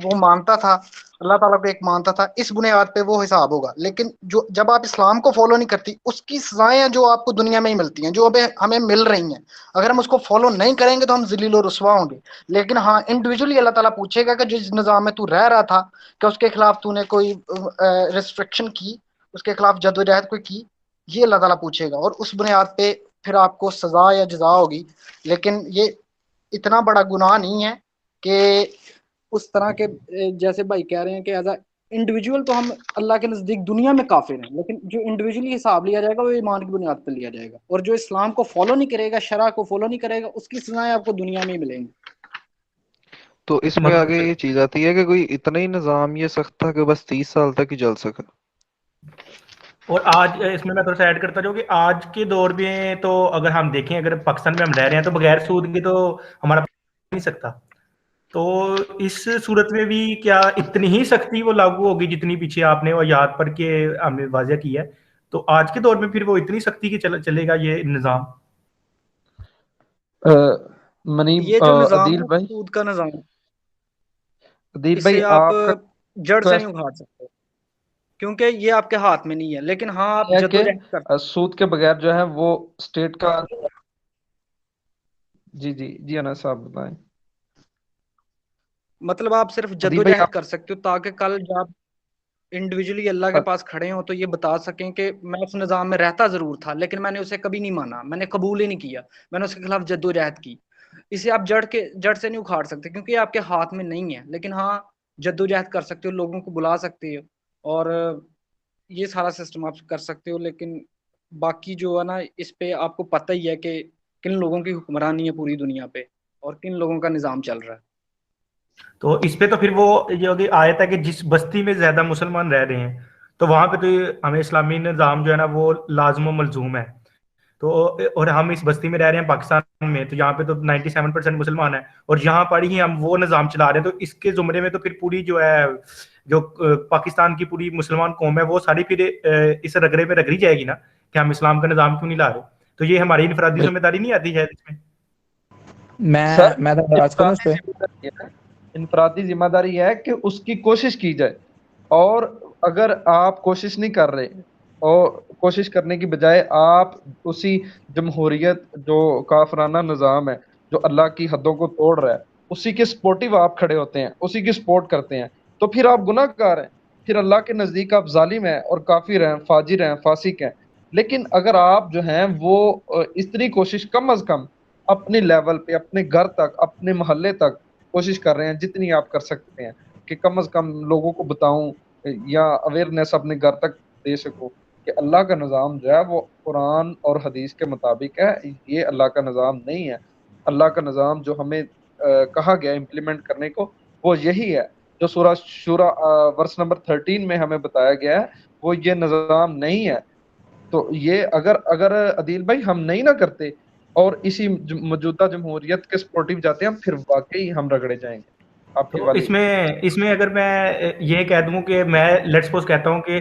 وہ مانتا تھا، اللہ تعالیٰ کو ایک مانتا تھا، اس بنیاد پہ وہ حساب ہوگا. لیکن جب آپ اسلام کو فالو نہیں کرتی، اس کی سزائیں جو آپ کو دنیا میں ہی ملتی ہیں، جو ابھی ہمیں مل رہی ہیں، اگر ہم اس کو فالو نہیں کریں گے تو ہم ذلیل و رسوا ہوں گے. لیکن ہاں انڈیویجولی اللہ تعالیٰ پوچھے گا کہ جس نظام میں تو رہ رہا تھا کہ اس کے خلاف تو نے کوئی ریسٹرکشن کی، اس کے خلاف جدوجہد کوئی کی، یہ اللہ تعالیٰ پوچھے گا. اور اس بنیاد پہ پھر آپ کو سزا یا جزا ہوگی. لیکن یہ اتنا بڑا گناہ نہیں ہے کہ اس طرح کے جیسے بھائی کہہ رہے ہیں کہ ایز اے انڈیویجول تو ہم اللہ کے نزدیک دنیا میں کافر ہیں، لیکن جو انڈیویجولی حساب لیا جائے گا وہ ایمان کی بنیاد پر لیا جائے گا. اور جو اسلام کو فالو نہیں کرے گا، شرع کو فالو نہیں کرے گا، اس کی سزائیں آپ کو دنیا میں ہی ملیں گی. تو اس میں آگے یہ چیز آتی ہے کہ کوئی اتنا ہی نظام یہ سخت تھا کہ بس 30 سال تک ہی چل سکا. اور آج اس میں تھوڑا سا ایڈ کرتا جاؤں کہ آج کے دور میں تو اگر ہم دیکھیں، اگر پاکستان میں ہم رہ رہے ہیں تو بغیر سود کے تو ہمارا نہیں سکتا. تو اس صورت میں بھی کیا اتنی ہی سختی وہ لاگو ہوگی جتنی پیچھے آپ نے وہ یاد پڑھ کے ہمیں واضح کی ہے؟ تو آج کے دور میں پھر وہ اتنی سختی کی چلے گا یہ نظام؟ منیب یہ جو نظام عدیل ہے بھائی، سود کا نظام، عدیل بھائی اسے آپ آپ کا جڑ سے نہیں اکھاڑ سکتے کیونکہ یہ آپ کے ہاتھ میں نہیں ہے. لیکن ہاں آپ ہے کہ جدوجہد کر سکتے. سود کے بغیر جو ہے وہ اسٹیٹ کا. جی جی جی انس صاحب بتائیں. مطلب آپ صرف عدیل بھائی جدوجہد کر سکتے ہو تاکہ کل جب انڈیویجولی اللہ کے پاس کھڑے ہوں تو یہ بتا سکیں کہ میں اس نظام میں رہتا ضرور تھا لیکن میں نے اسے کبھی نہیں مانا، میں نے قبول ہی نہیں کیا، میں نے اس کے خلاف جدوجہد کی. اسے آپ جڑ سے نہیں اکھاڑ سکتے کیونکہ یہ آپ کے ہاتھ میں نہیں ہے. لیکن ہاں جدوجہد کر سکتے ہو، لوگوں کو بلا سکتے ہو اور یہ سارا سسٹم آپ کر سکتے ہو. لیکن باقی جو ہے نا، اس پہ آپ کو پتہ ہی ہے کہ کن لوگوں کی حکمرانی ہے پوری دنیا پہ اور کن لوگوں کا نظام چل رہا ہے. تو اس پہ تو پھر وہ یہ آیت ہے کہ جس بستی میں زیادہ مسلمان رہ رہے ہیں تو وہاں پہ تو ہمیں اسلامی نظام جو ہے نا وہ لازم و ملزوم ہے. تو اور ہم اس بستی میں رہ رہے ہیں پاکستان میں، تو یہاں پہ تو 97% مسلمان ہیں اور یہاں پر ہی ہم وہ نظام چلا رہے ہیں. تو اس کے زمرے میں تو پھر پوری جو ہے جو پاکستان کی پوری مسلمان قوم ہے وہ ساری پھر اس رگڑے میں رگڑی جائے گی نا کہ ہم اسلام کا نظام کیوں نہیں لا رہے. تو یہ ہماری انفرادی ذمہ داری نہیں آتی ہے اس میں؟ سر میں آج کروں اس پہ. انفرادی ذمہ داری ہے کہ اس کی کوشش کی جائے. اور اگر آپ کوشش نہیں کر رہے اور کوشش کرنے کی بجائے آپ اسی جمہوریت جو کافرانہ نظام ہے جو اللہ کی حدوں کو توڑ رہا ہے اسی کے سپورٹیو آپ کھڑے ہوتے ہیں، اسی کی سپورٹ کرتے ہیں، تو پھر آپ گناہ گار ہیں، پھر اللہ کے نزدیک آپ ظالم ہیں اور کافر ہیں، فاجر ہیں، فاسق ہیں. لیکن اگر آپ جو ہیں وہ اتنی کوشش کم از کم اپنے لیول پہ، اپنے گھر تک، اپنے محلے تک کوشش کر رہے ہیں جتنی آپ کر سکتے ہیں کہ کم از کم لوگوں کو بتاؤں یا اویئرنیس اپنے گھر تک دے سکو کہ اللہ کا نظام جو ہے وہ قرآن اور حدیث کے مطابق ہے، یہ اللہ کا نظام نہیں ہے. اللہ کا نظام جو ہمیں کہا گیا امپلیمنٹ کرنے کو وہ یہی ہے جو سورہ شورا ورس نمبر 13 میں ہمیں بتایا گیا ہے، وہ یہ نظام نہیں ہے. تو یہ اگر عدیل بھائی ہم نہیں نہ کرتے اور اسی موجودہ جمہوریت کے سپورٹیو جاتے ہیں پھر واقعی ہم رگڑے جائیں گے. آپ کی تو والی اس میں اگر میں یہ کہہ دوں کہ میں لیٹس سپوز کہتا ہوں کہ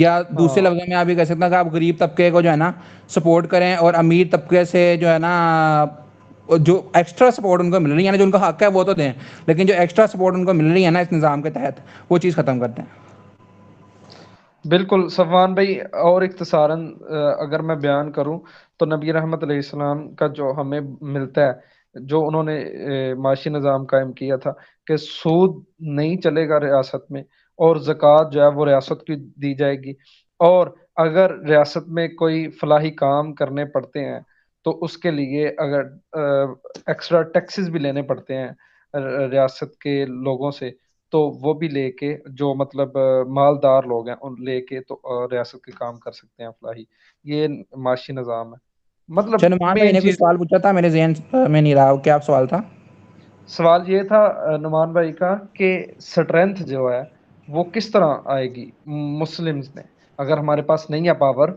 یا دوسرے ہاں لفظوں میں آپ یہ کہہ سکتے ہیں کہ آپ غریب طبقے کو جو ہے نا سپورٹ کریں اور امیر طبقے سے جو ہے نا جو ایکسٹرا سپورٹ ان کو مل رہی ہے نا، جو ان کا حق ہے وہ تو دیں، لیکن جو ایکسٹرا سپورٹ ان کو مل رہی ہے نا اس نظام کے تحت، وہ چیز ختم کرتے ہیں۔ بالکل صفوان بھائی، اور اختصاراً اگر میں بیان کروں تو نبی رحمت علیہ السلام کا جو ہمیں ملتا ہے، جو انہوں نے معاشی نظام قائم کیا تھا کہ سود نہیں چلے گا ریاست میں، اور زکوٰۃ جو ہے وہ ریاست کی دی جائے گی، اور اگر ریاست میں کوئی فلاحی کام کرنے پڑتے ہیں تو اس کے لیے اگر ایکسٹرا ٹیکسز بھی لینے پڑتے ہیں ریاست کے لوگوں سے، تو وہ بھی لے کے، جو مطلب مالدار لوگ ہیں ان لے کے تو ریاست کے کام کر سکتے ہیں فلاحی۔ یہ معاشی نظام ہے، مطلب نعمان بھائی مین نے کوئی چیز۔ سوال پوچھا تھا، میرے ذہن میں نہیں رہا، کیا سوال تھا؟ سوال یہ تھا نعمان بھائی کا کہ سٹرینتھ جو ہے وہ کس طرح آئے گی مسلمز میں، اگر ہمارے پاس نہیں ہے پاور،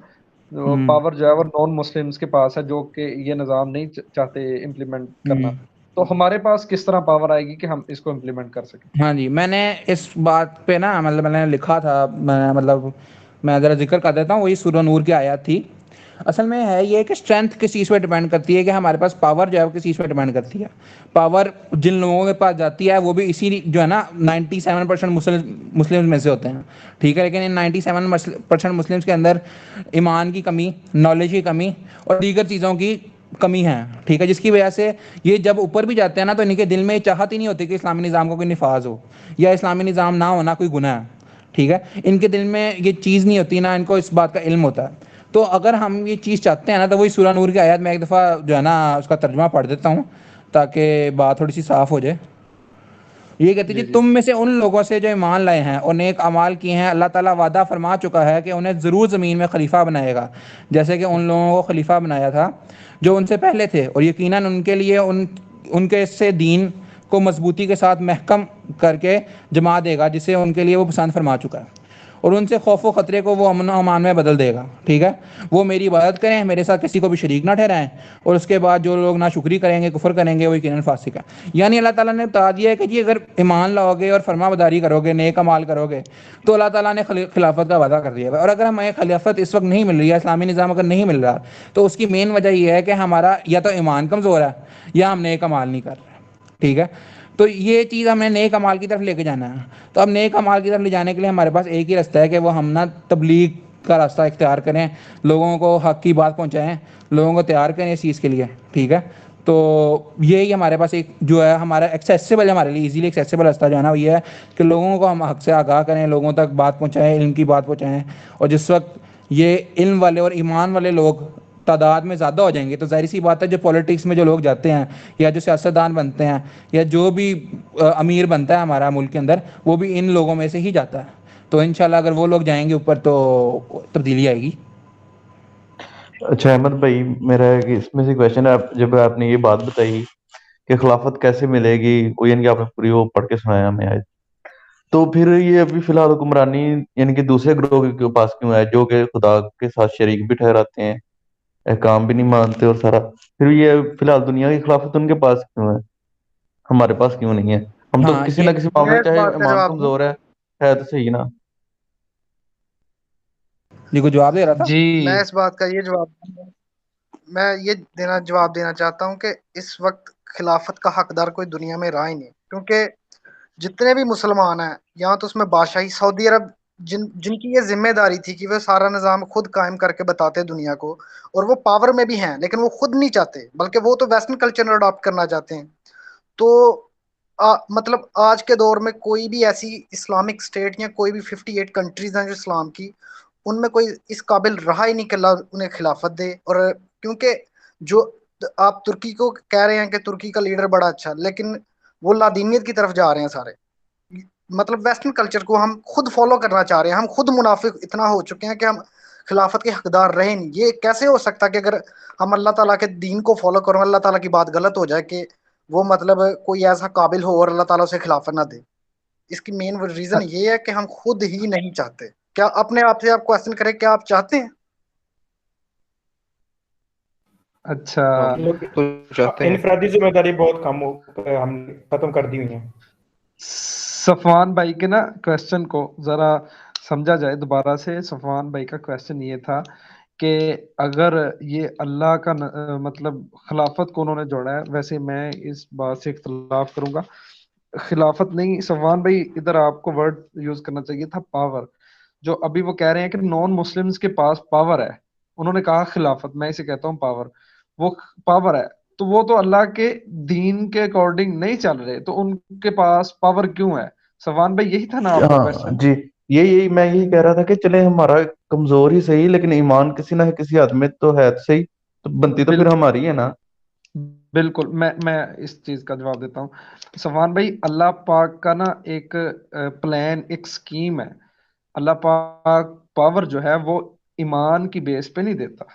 پاور جو ہے وہ نان مسلمز کے پاس ہے جو کہ یہ نظام نہیں چاہتے امپلیمنٹ کرنا، تو ہمارے پاس کس طرح پاور آئے گی کہ ہم اس کو امپلیمنٹ کر سکیں؟ ہاں جی، میں نے اس بات پہ نا مطلب میں نے لکھا تھا، مطلب میں ذرا ذکر کر دیتا ہوں، وہی سورہ نور کی آیات تھی۔ اصل میں ہے یہ کہ اسٹرینتھ کس چیز پہ ڈیپینڈ کرتی ہے، کہ ہمارے پاس پاور جو ہے وہ کس چیز پہ ڈیپینڈ کرتی ہے۔ پاور جن لوگوں کے پاس جاتی ہے وہ بھی اسی جو ہے نا 97% مسلم میں سے ہوتے ہیں، ٹھیک ہے، لیکن ان 97% مسلمس کے اندر ایمان کی کمی، نالج کی کمی اور دیگر چیزوں کی کمی ہے، ٹھیک ہے، جس کی وجہ سے یہ جب اوپر بھی جاتے ہیں نا تو ان کے دل میں یہ چاہت ہی نہیں ہوتی کہ اسلامی نظام کو کوئی نفاذ ہو یا اسلامی نظام نہ ہونا کوئی گناہ ہے، ٹھیک ہے، ان کے دل میں یہ چیز نہیں ہوتی، نہ ان کو اس بات کا علم ہوتا ہے۔ تو اگر ہم یہ چیز چاہتے ہیں نا تو وہی سورہ نور کی آیات میں ایک دفعہ جو ہے نا اس کا ترجمہ پڑھ دیتا ہوں تاکہ بات تھوڑی سی صاف ہو جائے۔ یہ کہتی ہے جی جی جی تم میں سے ان لوگوں سے جو ایمان لائے ہیں اور نیک اعمال کیے ہیں، اللہ تعالیٰ وعدہ فرما چکا ہے کہ انہیں ضرور زمین میں خلیفہ بنائے گا، جیسے کہ ان لوگوں کو خلیفہ بنایا تھا جو ان سے پہلے تھے، اور یقیناً ان کے لیے ان کے سے دین کو مضبوطی کے ساتھ محکم کر کے جما دے گا جسے ان کے لیے وہ پسند فرما چکا ہے، اور ان سے خوف و خطرے کو وہ امن و امان میں بدل دے گا، ٹھیک ہے، وہ میری عبادت کریں، میرے ساتھ کسی کو بھی شریک نہ ٹھہرائیں، اور اس کے بعد جو لوگ ناشکری کریں گے، کفر کریں گے، وہ یقیناً فاسق ہیں۔ یعنی اللہ تعالیٰ نے بتا دیا ہے کہ جی اگر ایمان لاؤ گے اور فرما برداری کرو گے، نیک اعمال کرو گے، تو اللہ تعالیٰ نے خلافت کا وعدہ کر دیا ہے، اور اگر ہمیں خلافت اس وقت نہیں مل رہی ہے، اسلامی نظام اگر نہیں مل رہا، تو اس کی مین وجہ یہ ہے کہ ہمارا یا تو ایمان کمزور ہے یا ہم نیک اعمال نہیں کر رہے، ٹھیک ہے، تو یہ چیز ہمیں نیک اعمال کی طرف لے کے جانا ہے۔ تو اب نیک اعمال کی طرف لے جانے کے لیے ہمارے پاس ایک ہی راستہ ہے کہ وہ ہم نا تبلیغ کا راستہ اختیار کریں، لوگوں کو حق کی بات پہنچائیں، لوگوں کو تیار کریں اس چیز کے لیے، ٹھیک ہے۔ تو یہی ہمارے پاس ایک جو ہے ہمارا ایکسیسیبل، ہمارے لیے ایزیلی ایکسیسیبل راستہ جو ہے نا وہ یہ ہے کہ لوگوں کو ہم حق سے آگاہ کریں، لوگوں تک بات پہنچائیں، علم کی بات پہنچائیں، اور جس وقت یہ علم والے اور ایمان والے لوگ تعداد میں زیادہ ہو جائیں گے تو ظاہر سی بات ہے جو پولیٹکس میں جو لوگ جاتے ہیں یا جو سیاستدان بنتے ہیں یا جو بھی امیر بنتا ہے ہمارا ملک کے اندر، وہ بھی ان لوگوں میں سے ہی جاتا ہے، تو انشاءاللہ اگر وہ لوگ جائیں گے اوپر تو تبدیلی آئے گی۔ اچھا احمد بھائی، میرا ایک اس میں سے کویشچن ہے، جب آپ نے یہ بات بتائی کہ خلافت کیسے ملے گی، وہ یعنی کہ آپ نے پوری وہ پڑھ کے سنایا ہمیں آج، تو پھر یہ ابھی فی الحال حکمرانی یعنی کہ دوسرے گروہ کے پاس کیوں ہے جو کہ خدا کے ساتھ شریک بھی ٹھہراتے ہیں، احکام بھی نہیں مانتے اور سارا، پھر یہ فی الحال دنیا کی خلافت ان کے پاس کیوں ہے، ہمارے پاس کیوں نہیں ہے؟ ہم تو ہاں کسی یہ نہ کسی معاملے میں میں اس چاہے بات کا ایمان جواب دوں، کمزور ہے تو صحیح نا۔ جی کوئی جواب دے رہا تھا؟ جی میں اس بات کا یہ جواب دینا چاہتا ہوں کہ اس وقت خلافت کا حقدار کوئی دنیا میں رہا ہی نہیں، کیونکہ جتنے بھی مسلمان ہیں یہاں تو اس میں بادشاہی سعودی عرب جن کی یہ ذمہ داری تھی کہ وہ سارا نظام خود قائم کر کے بتاتے دنیا کو، اور وہ پاور میں بھی ہیں لیکن وہ خود نہیں چاہتے بلکہ وہ تو ویسٹرن کلچر اڈاپٹ کرنا چاہتے ہیں۔ تو مطلب آج کے دور میں کوئی بھی ایسی اسلامک اسٹیٹ یا کوئی بھی 58 کنٹریز ہیں جو اسلام کی، ان میں کوئی اس قابل رہا ہی نہیں کہ اللہ انہیں خلافت دے، اور کیونکہ جو آپ ترکی کو کہہ رہے ہیں کہ ترکی کا لیڈر بڑا اچھا، لیکن وہ لادینیت کی طرف جا رہے ہیں سارے، مطلب ویسٹرن کلچر کو ہم خود فالو کرنا چاہ رہے ہیں، ہم خود منافق اتنا ہو چکے ہیں کہ ہم خلافت کے حقدار رہے نہیں۔ یہ کیسے ہو سکتا کہ اگر ہم اللہ تعالیٰ کے دین کو فالو کریں، اللہ تعالیٰ کی بات غلط ہو جائے کہ وہ مطلب کوئی ایسا قابل ہو اور اللہ تعالیٰ اسے خلافت نہ دے؟ اس کی مین ریزن یہ ہے کہ ہم خود ہی نہیں چاہتے۔ کیا اپنے آپ سے آپ کویسچن کریں، کیا آپ چاہتے ہیں؟ اچھا ہم تو چاہتے ہیں۔ انفرادی ذمہ داری بہت کم ہم ختم کر دی ہوئی ہیں۔ صفوان بھائی کے نا کوشچن کو ذرا سمجھا جائے دوبارہ سے. صفوان بھائی کا کویشچن یہ تھا کہ اگر یہ اللہ کا مطلب خلافت کو انہوں نے جوڑا ہے. ویسے میں اس بات سے اختلاف کروں گا. خلافت نہیں صفوان بھائی، ادھر آپ کو ورڈ یوز کرنا چاہیے تھا پاور. جو ابھی وہ کہہ رہے ہیں کہ نان مسلمز کے پاس پاور ہے، انہوں نے کہا خلافت، میں اسے کہتا ہوں پاور. وہ پاور ہے تو وہ تو اللہ کے دین کے اکارڈنگ نہیں چل رہے، تو ان کے پاس پاور کیوں ہے؟ سوان بھائی یہی تھا نا آپ کا ہاں کویشچن؟ جی، یہی میں یہی کہہ رہا تھا کہ چلے ہمارا کمزور ہی صحیح، لیکن ایمان کسی نہ کسی حد میں تو ہے تو صحیح، تو بنتی تو پھر بالکل ہماری ہے نا. بالکل، میں اس چیز کا جواب دیتا ہوں. سوان بھائی، اللہ پاک کا نا ایک پلان، ایک سکیم ہے. اللہ پاک پاور جو ہے وہ ایمان کی بیس پہ نہیں دیتا.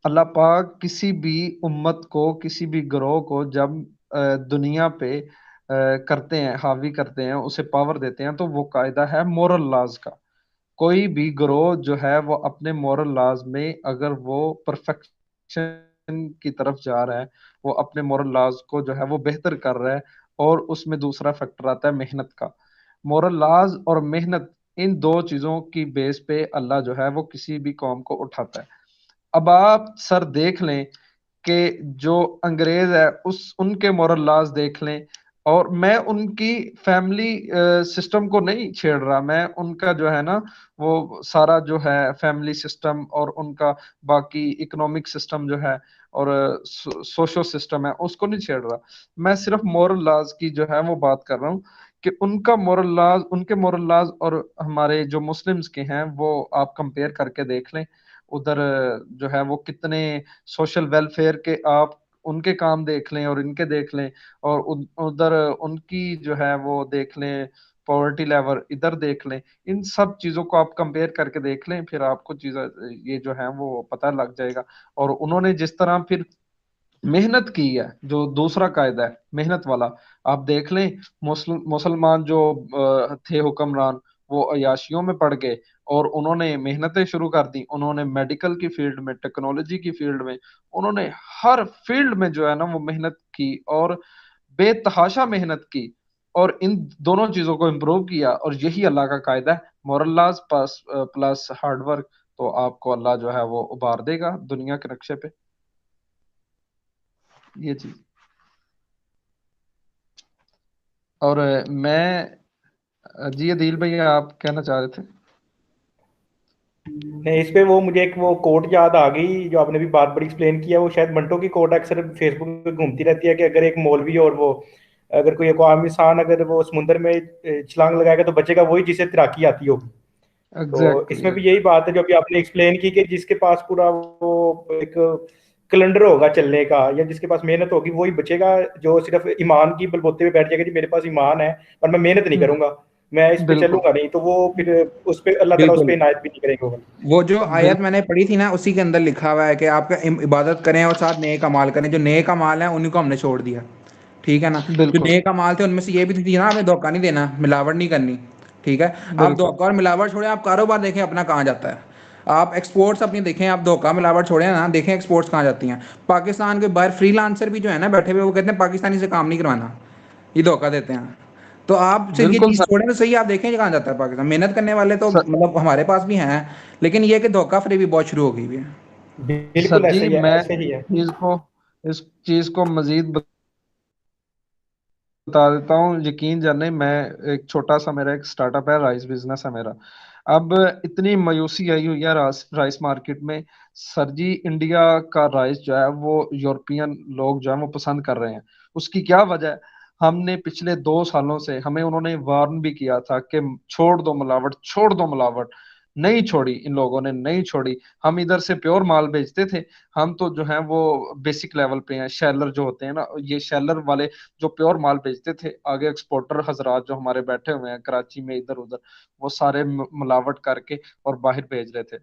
اللہ پاک کسی بھی امت کو، کسی بھی گروہ کو جب دنیا پہ کرتے ہیں، حاوی کرتے ہیں، اسے پاور دیتے ہیں، تو وہ قاعدہ ہے مورل لاز کا. کوئی بھی گروہ جو ہے وہ اپنے مورل لاز میں اگر وہ پرفیکشن کی طرف جا رہا ہے، وہ اپنے مورل لاز کو جو ہے وہ بہتر کر رہا ہے، اور اس میں دوسرا فیکٹر آتا ہے محنت کا. مورل لاز اور محنت، ان دو چیزوں کی بیس پہ اللہ جو ہے وہ کسی بھی قوم کو اٹھاتا ہے. اب آپ سر دیکھ لیں کہ جو انگریز ہے ان کے مورل لاز دیکھ لیں، اور میں ان کی فیملی سسٹم کو نہیں چھیڑ رہا، میں ان کا جو ہے نا وہ سارا جو ہے فیملی سسٹم اور ان کا باقی اکنامک سسٹم جو ہے اور سوشل سسٹم ہے اس کو نہیں چھیڑ رہا. میں صرف مورل لاز کی جو ہے وہ بات کر رہا ہوں کہ ان کا مورل لاز، ان کے مورل لاز اور ہمارے جو مسلمز کے ہیں وہ آپ کمپیئر کر کے دیکھ لیں. ادھر جو ہے وہ کتنے سوشل ویلفیئر کے آپ ان کے کام دیکھ لیں اور ان کے دیکھ لیں، اور ادھر ان کی جو ہے وہ دیکھ لیں پاورٹی لیول، ادھر دیکھ لیں. ان سب چیزوں کو آپ کمپیئر کر کے دیکھ لیں، پھر آپ کو چیزیں یہ جو ہے وہ پتہ لگ جائے گا. اور انہوں نے جس طرح پھر محنت کی ہے، جو دوسرا قاعدہ ہے محنت والا، آپ دیکھ لیں مسلمان جو تھے حکمران، وہ عیاشیوں میں پڑ گئے اور انہوں نے محنتیں شروع کر دی. انہوں نے میڈیکل کی فیلڈ میں، ٹیکنالوجی کی فیلڈ میں، انہوں نے ہر فیلڈ میں جو ہے نا وہ محنت کی اور بے تحاشا محنت کی، اور ان دونوں چیزوں کو امپروو کیا. اور یہی اللہ کا قاعدہ ہے، moral laws plus hard work, تو آپ کو اللہ جو ہے وہ ابھار دے گا دنیا کے نقشے پہ. یہ چیز. اور میں جی عدیل بھائی آپ کہنا چاہ رہے تھے؟ نہیں، اس پہ وہ مجھے ایک وہ کوٹ یاد آ گئی جو آپ نے بھی بات بڑی ایکسپلین کیا. وہ شاید منٹو کی کوٹ اکثر فیس بک پہ گھومتی رہتی ہے کہ اگر ایک مولوی اور وہ اگر کوئی ایک عام انسان اگر وہ سمندر میں چھلانگ لگائے گا تو بچے گا وہی جسے تیراکی آتی ہوگی. تو اس میں ایگزیکٹلی. بھی یہی بات ہے جو ابھی آپ نے ایکسپلین کی کہ جس کے پاس پورا وہ ایک کیلنڈر ہوگا چلنے کا، یا جس کے پاس محنت ہوگی وہی بچے گا، جو صرف ایمان کی بلبوتے پہ بیٹھ جائے گا جی میرے پاس ایمان ہے اور میں محنت نہیں کروں گا، میں اس پہ چلوں بالکل گا نہیں، تو وہ پھر اس پہ اللہ تعالیٰ اس پہ بالکل. عنایت بھی نہیں کرے گا. وہ جو آیت بالکل میں نے پڑھی تھی نا اسی کے اندر لکھا ہوا ہے کہ آپ کا عبادت کریں اور ساتھ نیک اعمال کریں. جو نیک اعمال ہیں انہیں کو ہم نے چھوڑ دیا، ٹھیک ہے نا. جو بالکل نیک اعمال تھے ان میں سے یہ بھی تھی نا، ہمیں دھوکہ نہیں دینا، ملاوٹ نہیں کرنی، ٹھیک ہے. آپ بالکل دھوکہ اور ملاوٹ چھوڑیں، آپ کاروبار دیکھیں اپنا کہاں جاتا ہے. آپ ایکسپورٹس اپنی دیکھیں، آپ دھوکہ ملاوٹ چھوڑیں نا، دیکھیں ایکسپورٹس کہاں جاتی ہیں. پاکستان کے باہر فری لانسر بھی جو ہے نا بیٹھے ہوئے، وہ کہتے ہیں پاکستانی سے کام نہیں کروانا، یہ دھوکہ دیتے ہیں. تو آپ صرف یہ بالکل چیز چھوڑیں تو صحیح، آپ دیکھیں کہاں جاتا ہے پاکستان. محنت کرنے والے تو سر. مطلب ہمارے پاس بھی ہیں، لیکن یہ کہ دھوکہ فریبی بہت شروع ہو گئی ہوئی ہے. سر بالکل ایسے جی ہی ہے، میں ایسے ہی ہے. اس چیز کو مزید بتا دیتا ہوں. یقین جانے، میں ایک چھوٹا سا میرا ایک سٹارٹ اپ ہے، رائس بزنس ہے میرا. اب اتنی مایوسی آئی ہوئی ہے رائس مارکیٹ میں. سر جی انڈیا کا رائس جو ہے وہ یورپین لوگ جو ہے وہ پسند کر رہے ہیں. اس کی کیا وجہ ہے؟ ہم نے پچھلے 2 سالوں سے، ہمیں انہوں نے وارن بھی کیا تھا کہ چھوڑ دو ملاوٹ، چھوڑ دو ملاوٹ. نہیں چھوڑی، ان لوگوں نے نہیں چھوڑی. ہم ادھر سے پیور مال بیچتے تھے. ہم تو جو ہیں وہ بیسک لیول پہ ہیں. شیلر جو ہوتے ہیں نا، یہ شیلر والے جو پیور مال بیچتے تھے، آگے ایکسپورٹر حضرات جو ہمارے بیٹھے ہوئے ہیں کراچی میں ادھر ادھر، وہ سارے ملاوٹ کر کے اور باہر بھیج رہے تھے.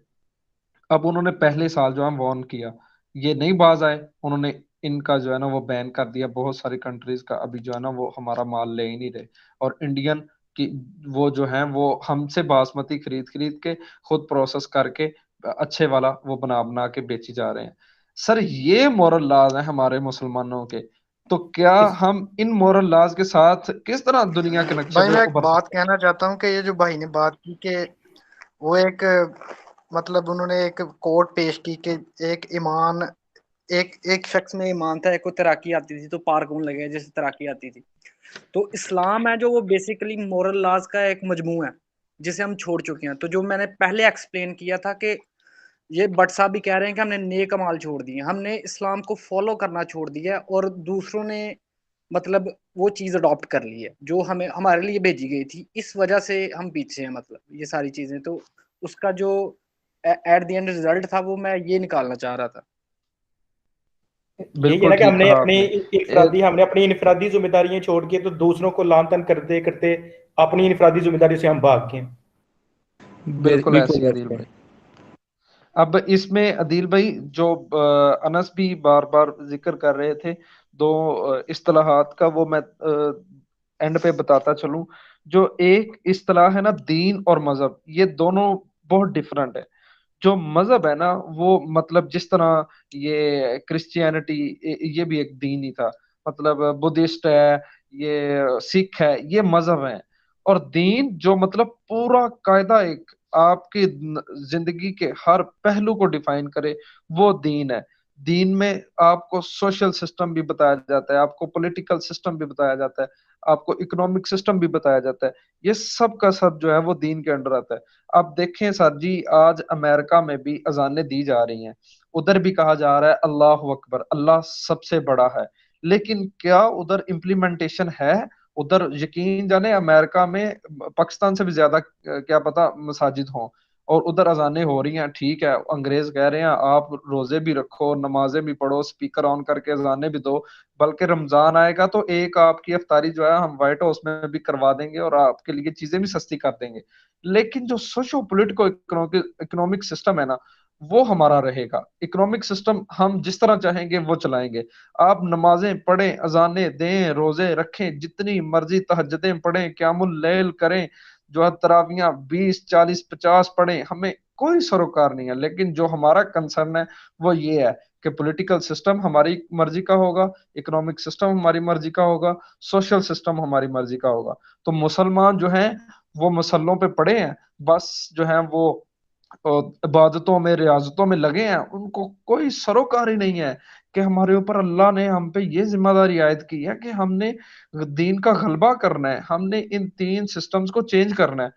اب انہوں نے پہلے سال جو ہے وارن کیا، یہ نہیں باز آئے. انہوں نے ان کا جو ہے نا وہ بین کر دیا بہت ساری کنٹریز کا. ابھی جو ہے نا وہ ہمارا مال لے ہی نہیں رہے، اور انڈین کی وہ جو ہیں وہ ہم سے باسمتی خرید کے خود پروسیس کر کے اچھے والا وہ بنا کے بیچی جا رہے ہیں. سر یہ مورل لاز ہیں ہمارے مسلمانوں کے. تو کیا ہم ان مورل لاز کے ساتھ کس طرح دنیا کے نقشے بھائی پہ میں ایک ابھر بات سکتے کہنا چاہتا ہوں کہ یہ جو بھائی نے بات کی کہ وہ ایک مطلب انہوں نے ایک کوٹ پیش کی کہ ایک ایمان ایک شخص میں ایمان تھا، ایک کو تیراکی آتی تھی تو پار کون لگے جیسے تیراکی آتی تھی. تو اسلام ہے جو وہ بیسیکلی مورل لاز کا ایک مجموعہ ہے جسے ہم چھوڑ چکے ہیں. تو جو میں نے پہلے ایکسپلین کیا تھا کہ یہ بٹ صاحب بھی کہہ رہے ہیں کہ ہم نے نیک امال چھوڑ دیے، ہم نے اسلام کو فالو کرنا چھوڑ دیا اور دوسروں نے مطلب وہ چیز اڈاپٹ کر لی ہے جو ہمیں ہمارے لیے بھیجی گئی تھی. اس وجہ سے ہم پیچھے ہیں مطلب یہ ساری چیزیں. تو اس کا جو ایٹ دی اینڈ ریزلٹ تھا وہ میں یہ نکالنا چاہ رہا تھا. یہی ہے نا بالکل کہ ٹھیک کہا آپ نے. ہم نے اپنی انفرادی ذمہ داریاں چھوڑ کے تو دوسروں کو لان تان کرتے کرتے اپنی انفرادی ذمہ داری سے ہم بھاگ گئے. بالکل بالکل ایسی عدیل بھائی. اب اس میں عدیل بھائی جو انس بھی بار بار ذکر کر رہے تھے دو اصطلاحات کا، وہ میں اینڈ پہ بتاتا چلوں. جو ایک اصطلاح ہے نا دین اور مذہب، یہ دونوں بہت ڈفرنٹ ہے. جو مذہب ہے نا وہ مطلب جس طرح یہ کرسچینٹی یہ بھی ایک دین ہی تھا، مطلب بدھسٹ ہے، یہ سکھ ہے، یہ مذہب ہے. اور دین جو مطلب پورا قاعدہ ایک آپ کی زندگی کے ہر پہلو کو ڈیفائن کرے، وہ دین ہے. دین میں آپ کو سوشل سسٹم بھی بتایا جاتا ہے، آپ کو پولیٹیکل سسٹم بھی بتایا جاتا ہے، آپ کو اکنامک سسٹم بھی بتایا جاتا ہے. یہ سب کا سب جو ہے وہ دین کے انڈر آتا ہے. آپ دیکھیں سر جی، آج امریکہ میں بھی اذانیں دی جا رہی ہیں، ادھر بھی کہا جا رہا ہے اللہ اکبر، اللہ سب سے بڑا ہے. لیکن کیا ادھر امپلیمنٹیشن ہے؟ ادھر یقین جانے امریکہ میں پاکستان سے بھی زیادہ کیا پتا مساجد ہوں، اور ادھر اذانیں ہو رہی ہیں. ٹھیک ہے، انگریز کہہ رہے ہیں آپ روزے بھی رکھو، نمازیں بھی پڑھو، سپیکر آن کر کے اذانیں بھی دو، بلکہ رمضان آئے گا تو ایک آپ کی افطاری جو ہے ہم وائٹ ہاؤس میں بھی کروا دیں گے اور آپ کے لیے چیزیں بھی سستی کر دیں گے. لیکن جو سوشو پولیٹیکو اکنامک سسٹم ہے نا، وہ ہمارا رہے گا. اکنامک سسٹم ہم جس طرح چاہیں گے وہ چلائیں گے. آپ نمازیں پڑھیں، اذانیں دیں، روزے رکھیں، جتنی مرضی تہجدیں پڑھیں، قیام اللیل کریں، جو ہے تراویاں 20 40 50 پڑھیں، ہمیں کوئی سروکار نہیں ہے. لیکن جو ہمارا کنسرن ہے وہ یہ ہے کہ پولیٹیکل سسٹم ہماری مرضی کا ہوگا، اکنامک سسٹم ہماری مرضی کا ہوگا، سوشل سسٹم ہماری مرضی کا ہوگا. تو مسلمان جو ہیں وہ مسلوں پہ پڑے ہیں، بس جو ہیں وہ عبادتوں میں ریاضتوں میں لگے ہیں. ان کو کوئی سروکار ہی نہیں ہے کہ ہمارے اوپر اللہ نے ہم پہ یہ ذمہ داری عائد کی ہے کہ ہم نے دین کا غلبہ کرنا ہے، ہم نے ان تین سسٹمز کو چینج کرنا ہے.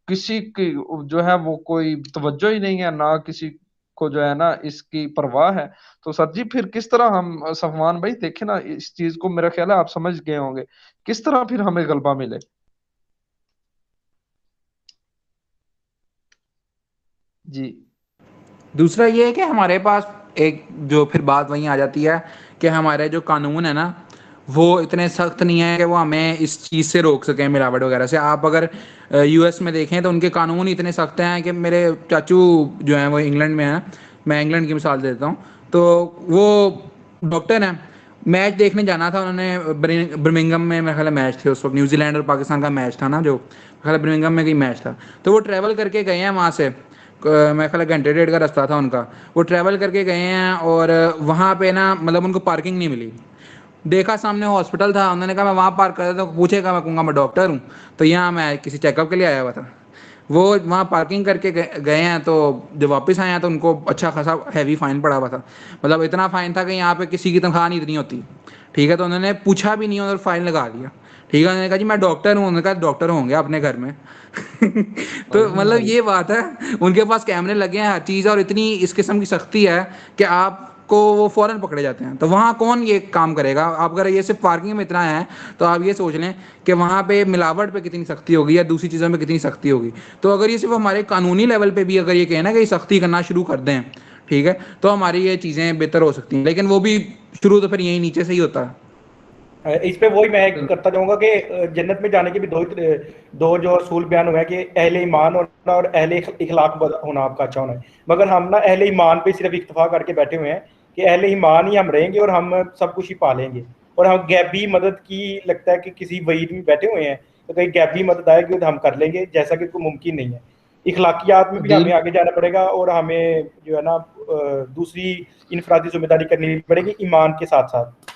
کسی کی جو ہے وہ کوئی توجہ ہی نہیں ہے، نہ کسی کو جو ہے نا اس کی پرواہ ہے. تو سر جی پھر کس طرح ہم صفوان بھائی دیکھیں نا اس چیز کو، میرا خیال ہے آپ سمجھ گئے ہوں گے کس طرح پھر ہمیں غلبہ ملے. جی دوسرا یہ ہے کہ ہمارے پاس ایک جو پھر بات وہیں آ جاتی ہے کہ ہمارے جو قانون ہے نا وہ اتنے سخت نہیں ہے کہ وہ ہمیں اس چیز سے روک سکیں ملاوٹ وغیرہ سے. آپ اگر یو ایس میں دیکھیں تو ان کے قانون اتنے سخت ہیں کہ میرے چاچو جو ہیں وہ انگلینڈ میں ہیں، میں انگلینڈ کی مثال دیتا ہوں، تو وہ ڈاکٹر ہیں. میچ دیکھنے جانا تھا انہوں نے برمنگم میں، میرے خیال میچ تھے اس وقت، نیوزی لینڈ اور پاکستان کا میچ تھا نا، جو خیال برمنگم میں کوئی میچ تھا. تو وہ ٹریول کر کے گئے ہیں وہاں سے، میرے خیال گھنٹے ڈیڑھ کا رستہ تھا ان کا. وہ ٹریول کر کے گئے ہیں اور وہاں پہ نا مطلب ان کو پارکنگ نہیں ملی. دیکھا سامنے ہاسپٹل تھا، انہوں نے کہا میں وہاں پارک کر دیتا ہوں. پوچھے گا، میں کہوں گا میں ڈاکٹر ہوں، تو یہاں میں کسی چیک اپ کے لیے آیا ہوا تھا. وہ وہاں پارکنگ کر کے گئے ہیں، تو جب واپس آئے ہیں تو ان کو اچھا خاصا ہیوی فائن پڑا ہوا تھا. مطلب اتنا فائن تھا کہ یہاں پہ کسی کی تنخواہ نہیں اتنی ہوتی. ٹھیک ہے، تو انہوں نے پوچھا بھی نہیں اور فائن لگا دیا. ٹھیک ہے، انہوں نے کہا جی میں ڈاکٹر ہوں. انہوں نے کہا ڈاکٹر ہوں گے اپنے گھر میں. تو مطلب یہ بات ہے، ان کے پاس کیمرے لگے ہیں، ہر چیز ہے، اور اتنی اس قسم کی سختی ہے کہ آپ کو وہ فوراً پکڑے جاتے ہیں. تو وہاں کون یہ کام کرے گا؟ آپ اگر یہ صرف پارکنگ میں اتنا ہے تو آپ یہ سوچ لیں کہ وہاں پہ ملاوٹ پہ کتنی سختی ہوگی یا دوسری چیزوں میں کتنی سختی ہوگی. تو اگر یہ صرف ہمارے قانونی لیول پہ بھی اگر یہ کہیں نا کہ سختی کرنا شروع کر دیں، ٹھیک ہے، تو ہماری یہ چیزیں بہتر ہو سکتی ہیں. لیکن وہ بھی شروع تو پھر یہیں نیچے سے ہی ہوتا ہے. اس پہ وہی میں کرتا جاؤں گا کہ جنت میں جانے کے بھی دو جو اصول بیان ہوئے ہیں کہ اہل ایمان ہونا اور اہل اخلاق ہونا آپ کا اچھا ہونا ہے. مگر ہم نا اہل ایمان پہ صرف اکتفا کر کے بیٹھے ہوئے ہیں کہ اہل ایمان ہی ہم رہیں گے اور ہم سب کچھ ہی پا لیں گے. اور ہم غیبی مدد کی لگتا ہے کہ کسی وعید میں بیٹھے ہوئے ہیں تو کہیں غیبی مدد آئے گی تو ہم کر لیں گے، جیسا کہ کوئی ممکن نہیں ہے. اخلاقیات میں بھی ہمیں آگے جانا پڑے گا اور ہمیں جو ہے نا دوسری انفرادی ذمہ داری کرنی پڑے گی ایمان کے ساتھ ساتھ.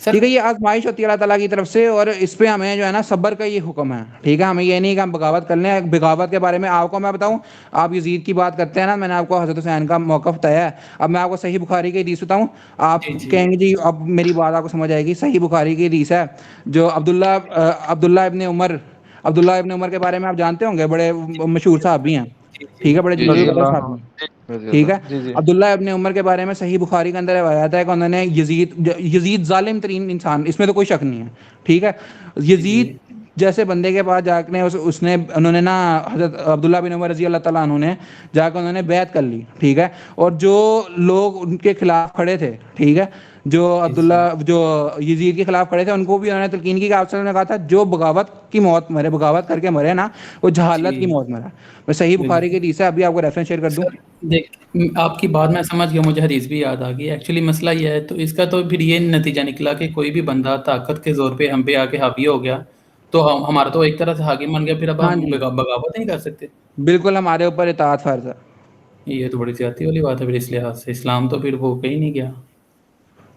سر ٹھیک ہے، یہ آزمائش ہوتی ہے اللہ تعالیٰ کی طرف سے، اور اس پہ ہمیں جو ہے نا صبر کا یہ حکم ہے. ٹھیک ہے، ہمیں یہ نہیں کہ ہم بغاوت کر لیں. بغاوت کے بارے میں آپ کو میں بتاؤں، آپ یزید کی بات کرتے ہیں نا، میں نے آپ کو حضرت حسین کا موقف بتایا ہے. اب میں آپ کو صحیح بخاری کی حدیث بتاؤں، آپ جی جی کہیں گے جی اب میری بات آپ کو سمجھ آئے گی. صحیح بخاری کی حدیث ہے جو عبداللہ ابن عمر کے بارے میں آپ جانتے ہوں گے، بڑے مشہور صحابی ہیں. جی جی ٹھیک ہے، بڑے جی رضی جلیل جی قدر اللہ عنہ. صحابی ہیں. رضی ٹھیک اللہ ہے، عنہ. جی جی عبداللہ ابن عمر کے بارے میں صحیح بخاری کے اندر روایت ہے کہ انہوں نے یزید ظالم ترین انسان، اس میں تو کوئی شک نہیں ہے. ٹھیک ہے، جی جی یزید جیسے بندے کے پاس جا کے انہوں نے نا حضرت عبداللہ بن عمر رضی اللہ تعالیٰ عنہ نے جا کے انہوں نے بیعت کر لی. ٹھیک ہے، اور جو لوگ ان کے خلاف کھڑے تھے، ٹھیک ہے، جو یزید کے خلاف کھڑے تھے، ان کو بھی انہوں نے تلقین کی کہ آپ نے کہا تھا جو بغاوت کی موت مرے، بغاوت کر کے مرے نا، وہ جہالت کی جی موت مرا. میں صحیح بخاری بالکل. کی حدیث ہے، ابھی آپ کو ریفرنس شیئر کر دوں. سر دیکھ، آپ کی بات میں سمجھ گیا، مجھے حدیث بھی یاد آ گئی. ایکچولی مسئلہ یہ ہے، تو اس کا تو پھر یہ نتیجہ نکلا کہ کوئی بھی بندہ طاقت کے زور پہ ہم پہ آ کے حاوی ہو گیا تو ہمارا تو ایک طرح سے حاکم بن گیا، پھر اب ہاں ہم جی، بغاوت نہیں کر سکتے. بالکل ہمارے اوپر اطاعت فرض ہے. یہ تو بڑی زیادتی والی بات ہے پھر اس لحاظ سے. اسلام تو پھر وہ کہیں نہیں گیا.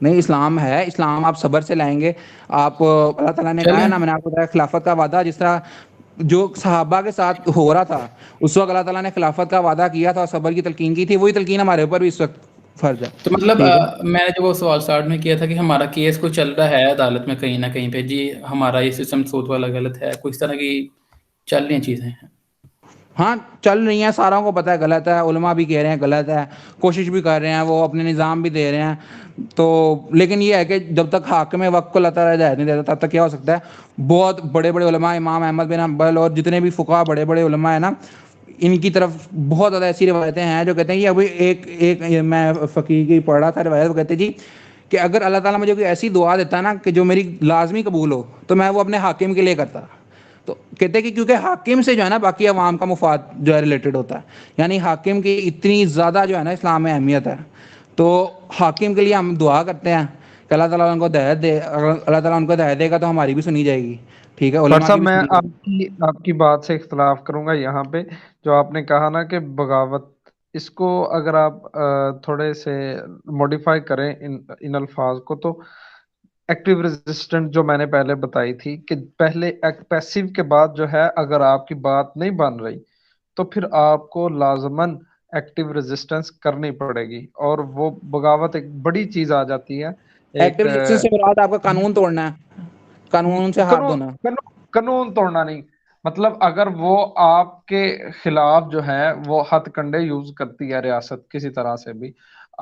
نہیں، اسلام ہے، اسلام آپ صبر سے لائیں گے. آپ اللہ تعالیٰ نے کہا ہے چلیں نا، میں نے آپ کو بتایا خلافت کا وعدہ جس طرح جو صحابہ کے ساتھ ہو رہا تھا اس وقت اللہ تعالیٰ نے خلافت کا وعدہ کیا تھا اور صبر کی تلقین کی تھی، وہی تلقین ہمارے اوپر بھی اس وقت فرض ہے. تو مطلب ٹھیک ہے، میں نے جو وہ سوال اسٹارٹ میں کیا تھا کہ ہمارا کیس کو چل رہا ہے عدالت میں کہیں نہ کہیں پہ، جی ہمارا یہ سسٹم سود والا غلط ہے، کچھ طرح کی چل رہی ہیں چیزیں. ہاں چل رہی ہیں، ساروں کو پتہ ہے غلط ہے، علماء بھی کہہ رہے ہیں غلط ہے، کوشش بھی کر رہے ہیں، وہ اپنے نظام بھی دے رہے ہیں. تو لیکن یہ ہے کہ جب تک حاکم وقت کو اللہ تعالیٰ ہدایت نہیں دیتا تب تک کیا ہو سکتا ہے. بہت بڑے بڑے علماء، امام احمد بن حنبل اور جتنے بھی فقہا بڑے بڑے علماء ہیں نا، ان کی طرف بہت زیادہ ایسی روایتیں ہیں جو کہتے ہیں کہ ابھی ایک میں فقیہ کی پڑھ رہا تھا روایت، وہ کہتے جی کہ اگر اللہ تعالیٰ مجھے کوئی ایسی دعا دیتا ہے نا کہ جو میری لازمی قبول ہو تو میں وہ اپنے حاکم کے لیے کرتا. تو کہتے ہیں کہ کیونکہ حاکم سے جو ہے نا باقی عوام کا مفاد جو ہے ریلیٹڈ ہوتا ہے، یعنی حاکم کی اتنی زیادہ جو ہے نا اسلام میں اہمیت ہے. تو حاکم کے لیے ہم دعا کرتے ہیں کہ اللہ تعالیٰ ان کو ہدایت دے. اگر اللہ تعالیٰ ان کو ہدایت دے گا تو ہماری بھی سنی جائے گی. ٹھیک ہے، ڈاکٹر علماء کی صاحب بھی میں سنی جائے گی. آپ کی بات سے اختلاف کروں گا یہاں پہ. جو آپ نے کہا نا کہ بغاوت، اس کو اگر آپ تھوڑے سے موڈیفائی کریں ان الفاظ کو، تو ایکٹیو ریزسٹنٹ جو میں نے پہلے بتائی تھی کہ پہلے پیسیو کے بعد جو ہے اگر آپ کی بات نہیں بن رہی تو پھر آپ کو لازماً ایکٹیو ریزسٹنس کرنی پڑے گی، اور وہ بغاوت ایک بڑی چیز آ جاتی ہے. ایک ایکٹیو ریزسٹنس سے مراد آپ کا قانون توڑنا ہے، قانون سے ہاتھ قانون دھونا. قانون توڑنا نہیں، مطلب اگر وہ آپ کے خلاف جو ہے وہ ہتھ کنڈے یوز کرتی ہے ریاست کسی طرح سے بھی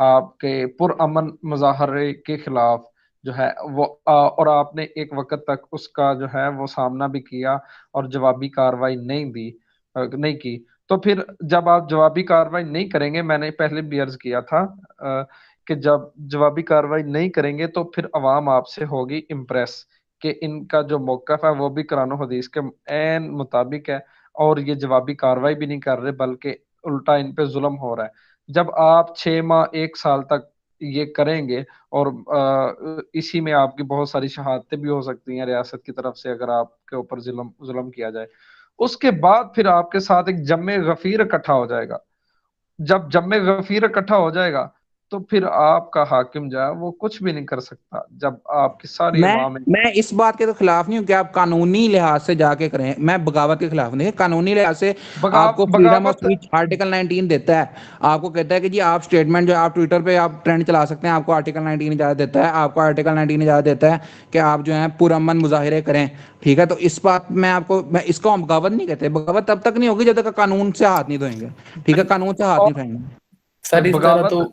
آپ کے پرامن مظاہرے کے خلاف جو ہے وہ اور آپ نے ایک وقت تک اس کا جو ہے وہ سامنا بھی کیا اور جوابی کاروائی نہیں کی، تو پھر جب آپ جوابی کاروائی نہیں کریں گے، میں نے پہلے بھی عرض کیا تھا کہ جب جوابی کاروائی نہیں کریں گے تو پھر عوام آپ سے ہوگی امپریس کہ ان کا جو موقف ہے وہ بھی قرآن و حدیث کے عین مطابق ہے، اور یہ جوابی کاروائی بھی نہیں کر رہے بلکہ الٹا ان پہ ظلم ہو رہا ہے. جب آپ 6 ماہ 1 سال تک یہ کریں گے اور اسی میں آپ کی بہت ساری شہادتیں بھی ہو سکتی ہیں ریاست کی طرف سے اگر آپ کے اوپر ظلم کیا جائے، اس کے بعد پھر آپ کے ساتھ ایک جمع غفیر اکٹھا ہو جائے گا. جب جمع غفیر اکٹھا ہو جائے گا تو پھر آپ کا حاکم جو ہے وہ کچھ بھی نہیں کر سکتا. جب آپ کی ساری عوام میں اس بات کے تو خلاف نہیں ہوں کہ آپ قانونی لحاظ سے جا کے کریں، میں بغاوت کے خلاف نہیں. قانونی لحاظ سے آپ کو فریڈم آف بغاوت اسپیچ آرٹیکل 19 دیتا ہے، آپ کو کہتا ہے کہ جی آپ اسٹیٹمنٹ جو آپ ٹویٹر پہ آپ ٹرینڈ چلا سکتے ہیں، آپ کو آرٹیکل 19 اجازت دیتا ہے. آپ کو آرٹیکل 19 اجازت دیتا ہے کہ آپ جو ہیں پرامن مظاہرے کریں. ٹھیک ہے، تو اس بات میں اس کو ہم بغاوت نہیں کہتے. بغاوت تب تک نہیں ہوگی جب تک قانون سے ہاتھ نہیں دھوئیں گے. ٹھیک ہے، قانون سے ہاتھ اور نہیں اٹھائیں گے. سر اس طرح بغاوت تو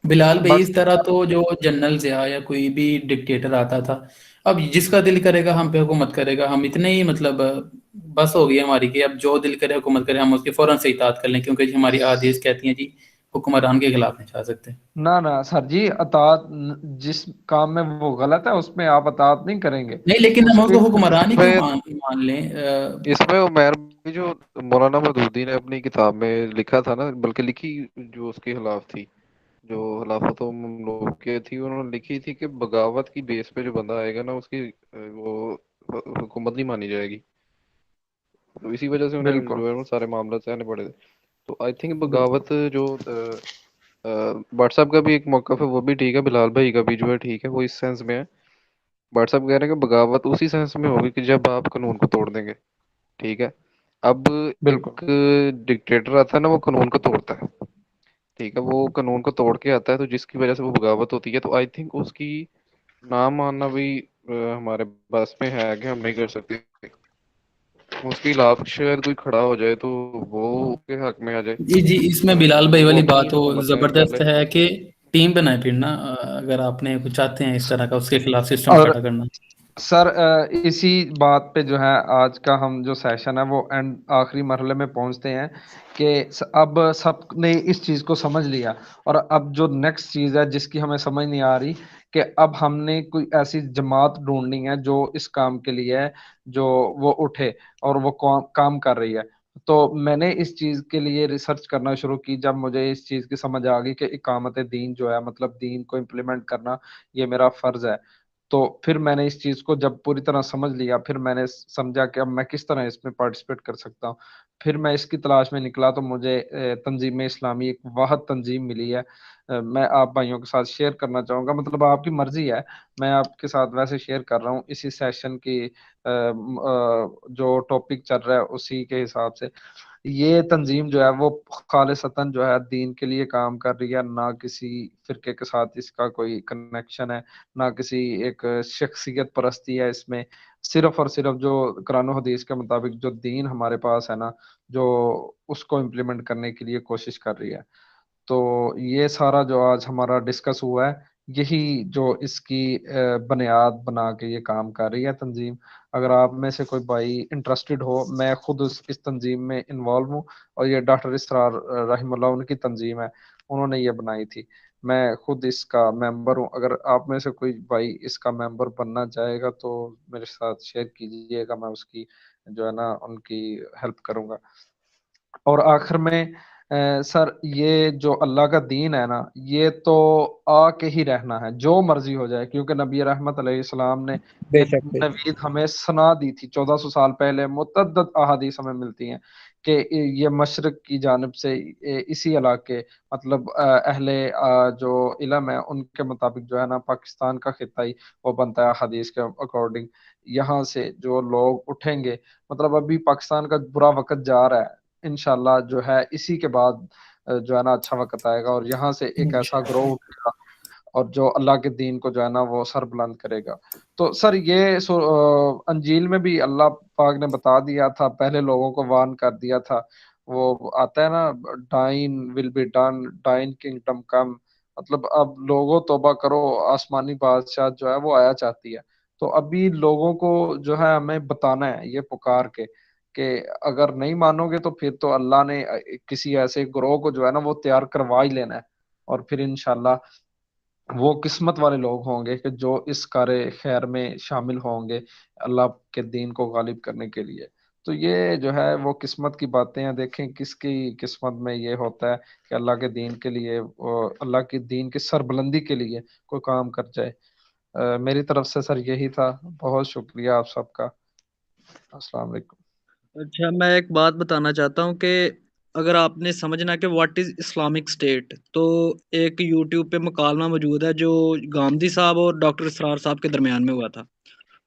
بلال بھائی، بس اس طرح تو جو جنرل ضیاء یا کوئی بھی ڈکٹیٹر آتا تھا، اب جس کا دل کرے گا ہم پہ حکومت کرے گا. ہم اتنے ہی مطلب بس ہو گئی ہماری کہ اب جو دل کرے حکومت کرے، ہم اس کی فوراً سے اطاعت کر لیں، کیونکہ جی ہماری احادیث کہتی ہیں جی حکمران کے خلاف نہیں جا سکتے. نہ سر جی، اطاعت جس کام میں وہ غلط ہے اس میں آپ اطاعت نہیں کریں گے. نہیں، لیکن ہم اس اس کی کو حکمران ہی اس کیوں میں مان لیں؟ اس میں عمیر بھی جو مولانا مودودی نے اپنی کتاب میں لکھا تھا نا، بلکہ لکھی جو اس کے خلاف تھی، جو خلافت و مملوکیت تھی، انہوں نے لکھی تھی کہ بغاوت کی بیس پہ جو بندہ آئے گا نا، اس کی وہ حکومت نہیں مانی جائے گی. تو اسی وجہ سے انہیں بالکل جو ہے وہ سارے معاملات سہنے پڑے تھے. تو آئی تھنک بالکل بغاوت جو واٹس ایپ کا بھی ایک موقف ہے وہ بھی ٹھیک ہے، بلال بھائی کا بھی جو ہے ٹھیک ہے، وہ اس سینس میں ہے بٹ صاحب کہہ رہے ہیں کہ بغاوت اسی سینس میں ہوگی کہ جب آپ قانون کو توڑ دیں گے. ٹھیک ہے. اب بالکل. ایک ڈکٹیٹر آتا ہے نا، وہ قانون کو توڑتا ہے. ٹھیک ہے، وہ قانون کو توڑ کے آتا ہے، تو جس کی وجہ سے وہ بغاوت ہوتی ہے، تو آئی تھنک اس کی نام ماننا بھی ہمارے بس میں ہے کہ ہم نہیں کر سکتے. اس کے خلاف شاید کوئی کھڑا ہو جائے تو وہ کے حق میں آ جائے. جی جی، اس میں بلال بھائی وہ والی اپنی بات تو حکومت قائم کر لے. زبردست ہے کہ ٹیم بنائے پھر نا، اگر آپ نے کچھ چاہتے ہیں اس طرح کا اس کے خلاف سسٹم اور کھڑا کرنا. سر اسی بات پہ جو ہے آج کا ہم جو سیشن ہے وہ اینڈ آخری مرحلے میں پہنچتے ہیں کہ اب سب نے اس چیز کو سمجھ لیا، اور اب جو نیکسٹ چیز ہے جس کی ہمیں سمجھ نہیں آ رہی کہ اب ہم نے کوئی ایسی جماعت ڈھونڈنی ہے جو اس کام کے لیے ہے، جو وہ اٹھے اور وہ کام کر رہی ہے. تو میں نے اس چیز کے لیے ریسرچ کرنا شروع کی جب مجھے اس چیز کی سمجھ آ گئی کہ اقامت دین جو ہے، مطلب دین کو امپلیمنٹ کرنا یہ میرا فرض ہے. تو پھر میں نے اس چیز کو جب پوری طرح سمجھ لیا، پھر میں نے سمجھا کہ اب میں کس طرح اس میں پارٹیسپیٹ کر سکتا ہوں. پھر میں اس کی تلاش میں نکلا تو مجھے تنظیم اسلامی ایک واحد تنظیم ملی ہے. میں آپ بھائیوں کے ساتھ شیئر کرنا چاہوں گا، مطلب آپ کی مرضی ہے، میں آپ کے ساتھ ویسے شیئر کر رہا ہوں اسی سیشن کی جو ٹاپک چل رہا ہے اسی کے حساب سے. یہ تنظیم جو ہے وہ خالصتاً جو ہے دین کے لیے کام کر رہی ہے، نہ کسی فرقے کے ساتھ اس کا کوئی کنیکشن ہے، نہ کسی ایک شخصیت پرستی ہے. اس میں صرف اور صرف جو قرآن و حدیث کے مطابق جو دین ہمارے پاس ہے نا، جو اس کو امپلیمنٹ کرنے کے لیے کوشش کر رہی ہے. تو یہ سارا جو آج ہمارا ڈسکس ہوا ہے، یہی جو اس کی بنیاد بنا کے یہ کام کر رہی ہے تنظیم. اگر آپ میں سے کوئی بھائی انٹرسٹڈ ہو، میں خود اس تنظیم میں انوالو ہوں، اور یہ ڈاکٹر اسرار رحم اللہ ان کی تنظیم ہے، انہوں نے یہ بنائی تھی. میں خود اس کا ممبر ہوں. اگر آپ میں سے کوئی بھائی اس کا ممبر بننا چاہے گا تو میرے ساتھ شیئر کیجئے گا، میں اس کی جو ہے نا ان کی ہیلپ کروں گا. اور آخر میں سر یہ جو اللہ کا دین ہے نا، یہ تو آ کے ہی رہنا ہے جو مرضی ہو جائے، کیونکہ نبی رحمت علیہ السلام نے بے یہ شک بے شک. نوید ہمیں سنا دی تھی 1400 سال پہلے. متعدد احادیث ہمیں ملتی ہیں کہ یہ مشرق کی جانب سے اسی علاقے، مطلب اہل جو علم ہے ان کے مطابق جو ہے نا پاکستان کا خطہ ہی وہ بنتا ہے حدیث کے اکارڈنگ. یہاں سے جو لوگ اٹھیں گے، مطلب ابھی پاکستان کا برا وقت جا رہا ہے، انشاءاللہ جو ہے اسی کے بعد جو ہے نا اچھا وقت آئے گا، اور یہاں سے ایک ایسا گروہ اٹھے گا اور جو اللہ کے دین کو جو ہے نا وہ سر بلند کرے گا. تو سر یہ انجیل میں بھی اللہ پاک نے بتا دیا تھا، پہلے لوگوں کو وارن کر دیا تھا. وہ آتا ہے نا، thine will be done, thine kingdom come, مطلب اب لوگوں توبہ کرو، آسمانی بادشاہ جو ہے وہ آیا چاہتی ہے. تو ابھی لوگوں کو جو ہے ہمیں بتانا ہے یہ پکار کے کہ اگر نہیں مانو گے تو پھر تو اللہ نے کسی ایسے گروہ کو جو ہے نا وہ تیار کروا ہی لینا ہے، اور پھر انشاءاللہ وہ قسمت والے لوگ ہوں گے کہ جو اس کار خیر میں شامل ہوں گے اللہ کے دین کو غالب کرنے کے لیے. تو یہ جو ہے وہ قسمت کی باتیں ہیں، دیکھیں کس کی قسمت میں یہ ہوتا ہے کہ اللہ کے دین کے لیے، اللہ کے دین کی سربلندی کے لیے کوئی کام کر جائے. میری طرف سے سر یہی تھا. بہت شکریہ آپ سب کا. السلام علیکم. اچھا، میں ایک بات بتانا چاہتا ہوں کہ اگر آپ نے سمجھنا کہ واٹ از اسلامک اسٹیٹ، تو ایک یوٹیوب پہ مکالمہ موجود ہے جو گامدی صاحب اور ڈاکٹر اسرار صاحب کے درمیان میں ہوا تھا.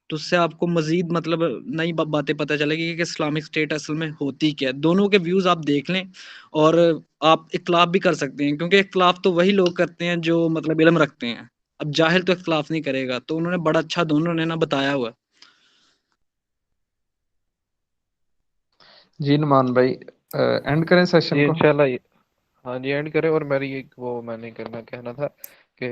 تو اس سے آپ کو مزید مطلب نئی باتیں پتہ چلے گی کہ اسلامک اسٹیٹ اصل میں ہوتی کیا ہے. دونوں کے ویوز آپ دیکھ لیں، اور آپ اختلاف بھی کر سکتے ہیں، کیونکہ اختلاف تو وہی لوگ کرتے ہیں جو مطلب علم رکھتے ہیں. اب جاہل تو اختلاف نہیں کرے گا. تو انہوں نے بڑا اچھا دونوں نے نا بتایا ہوا. جی نمان بھائی اینڈ کریں سیشن جی کو. انشاءاللہ ہاں جی اینڈ کریں. اور میری ایک وہ میں نے کہنا تھا کہ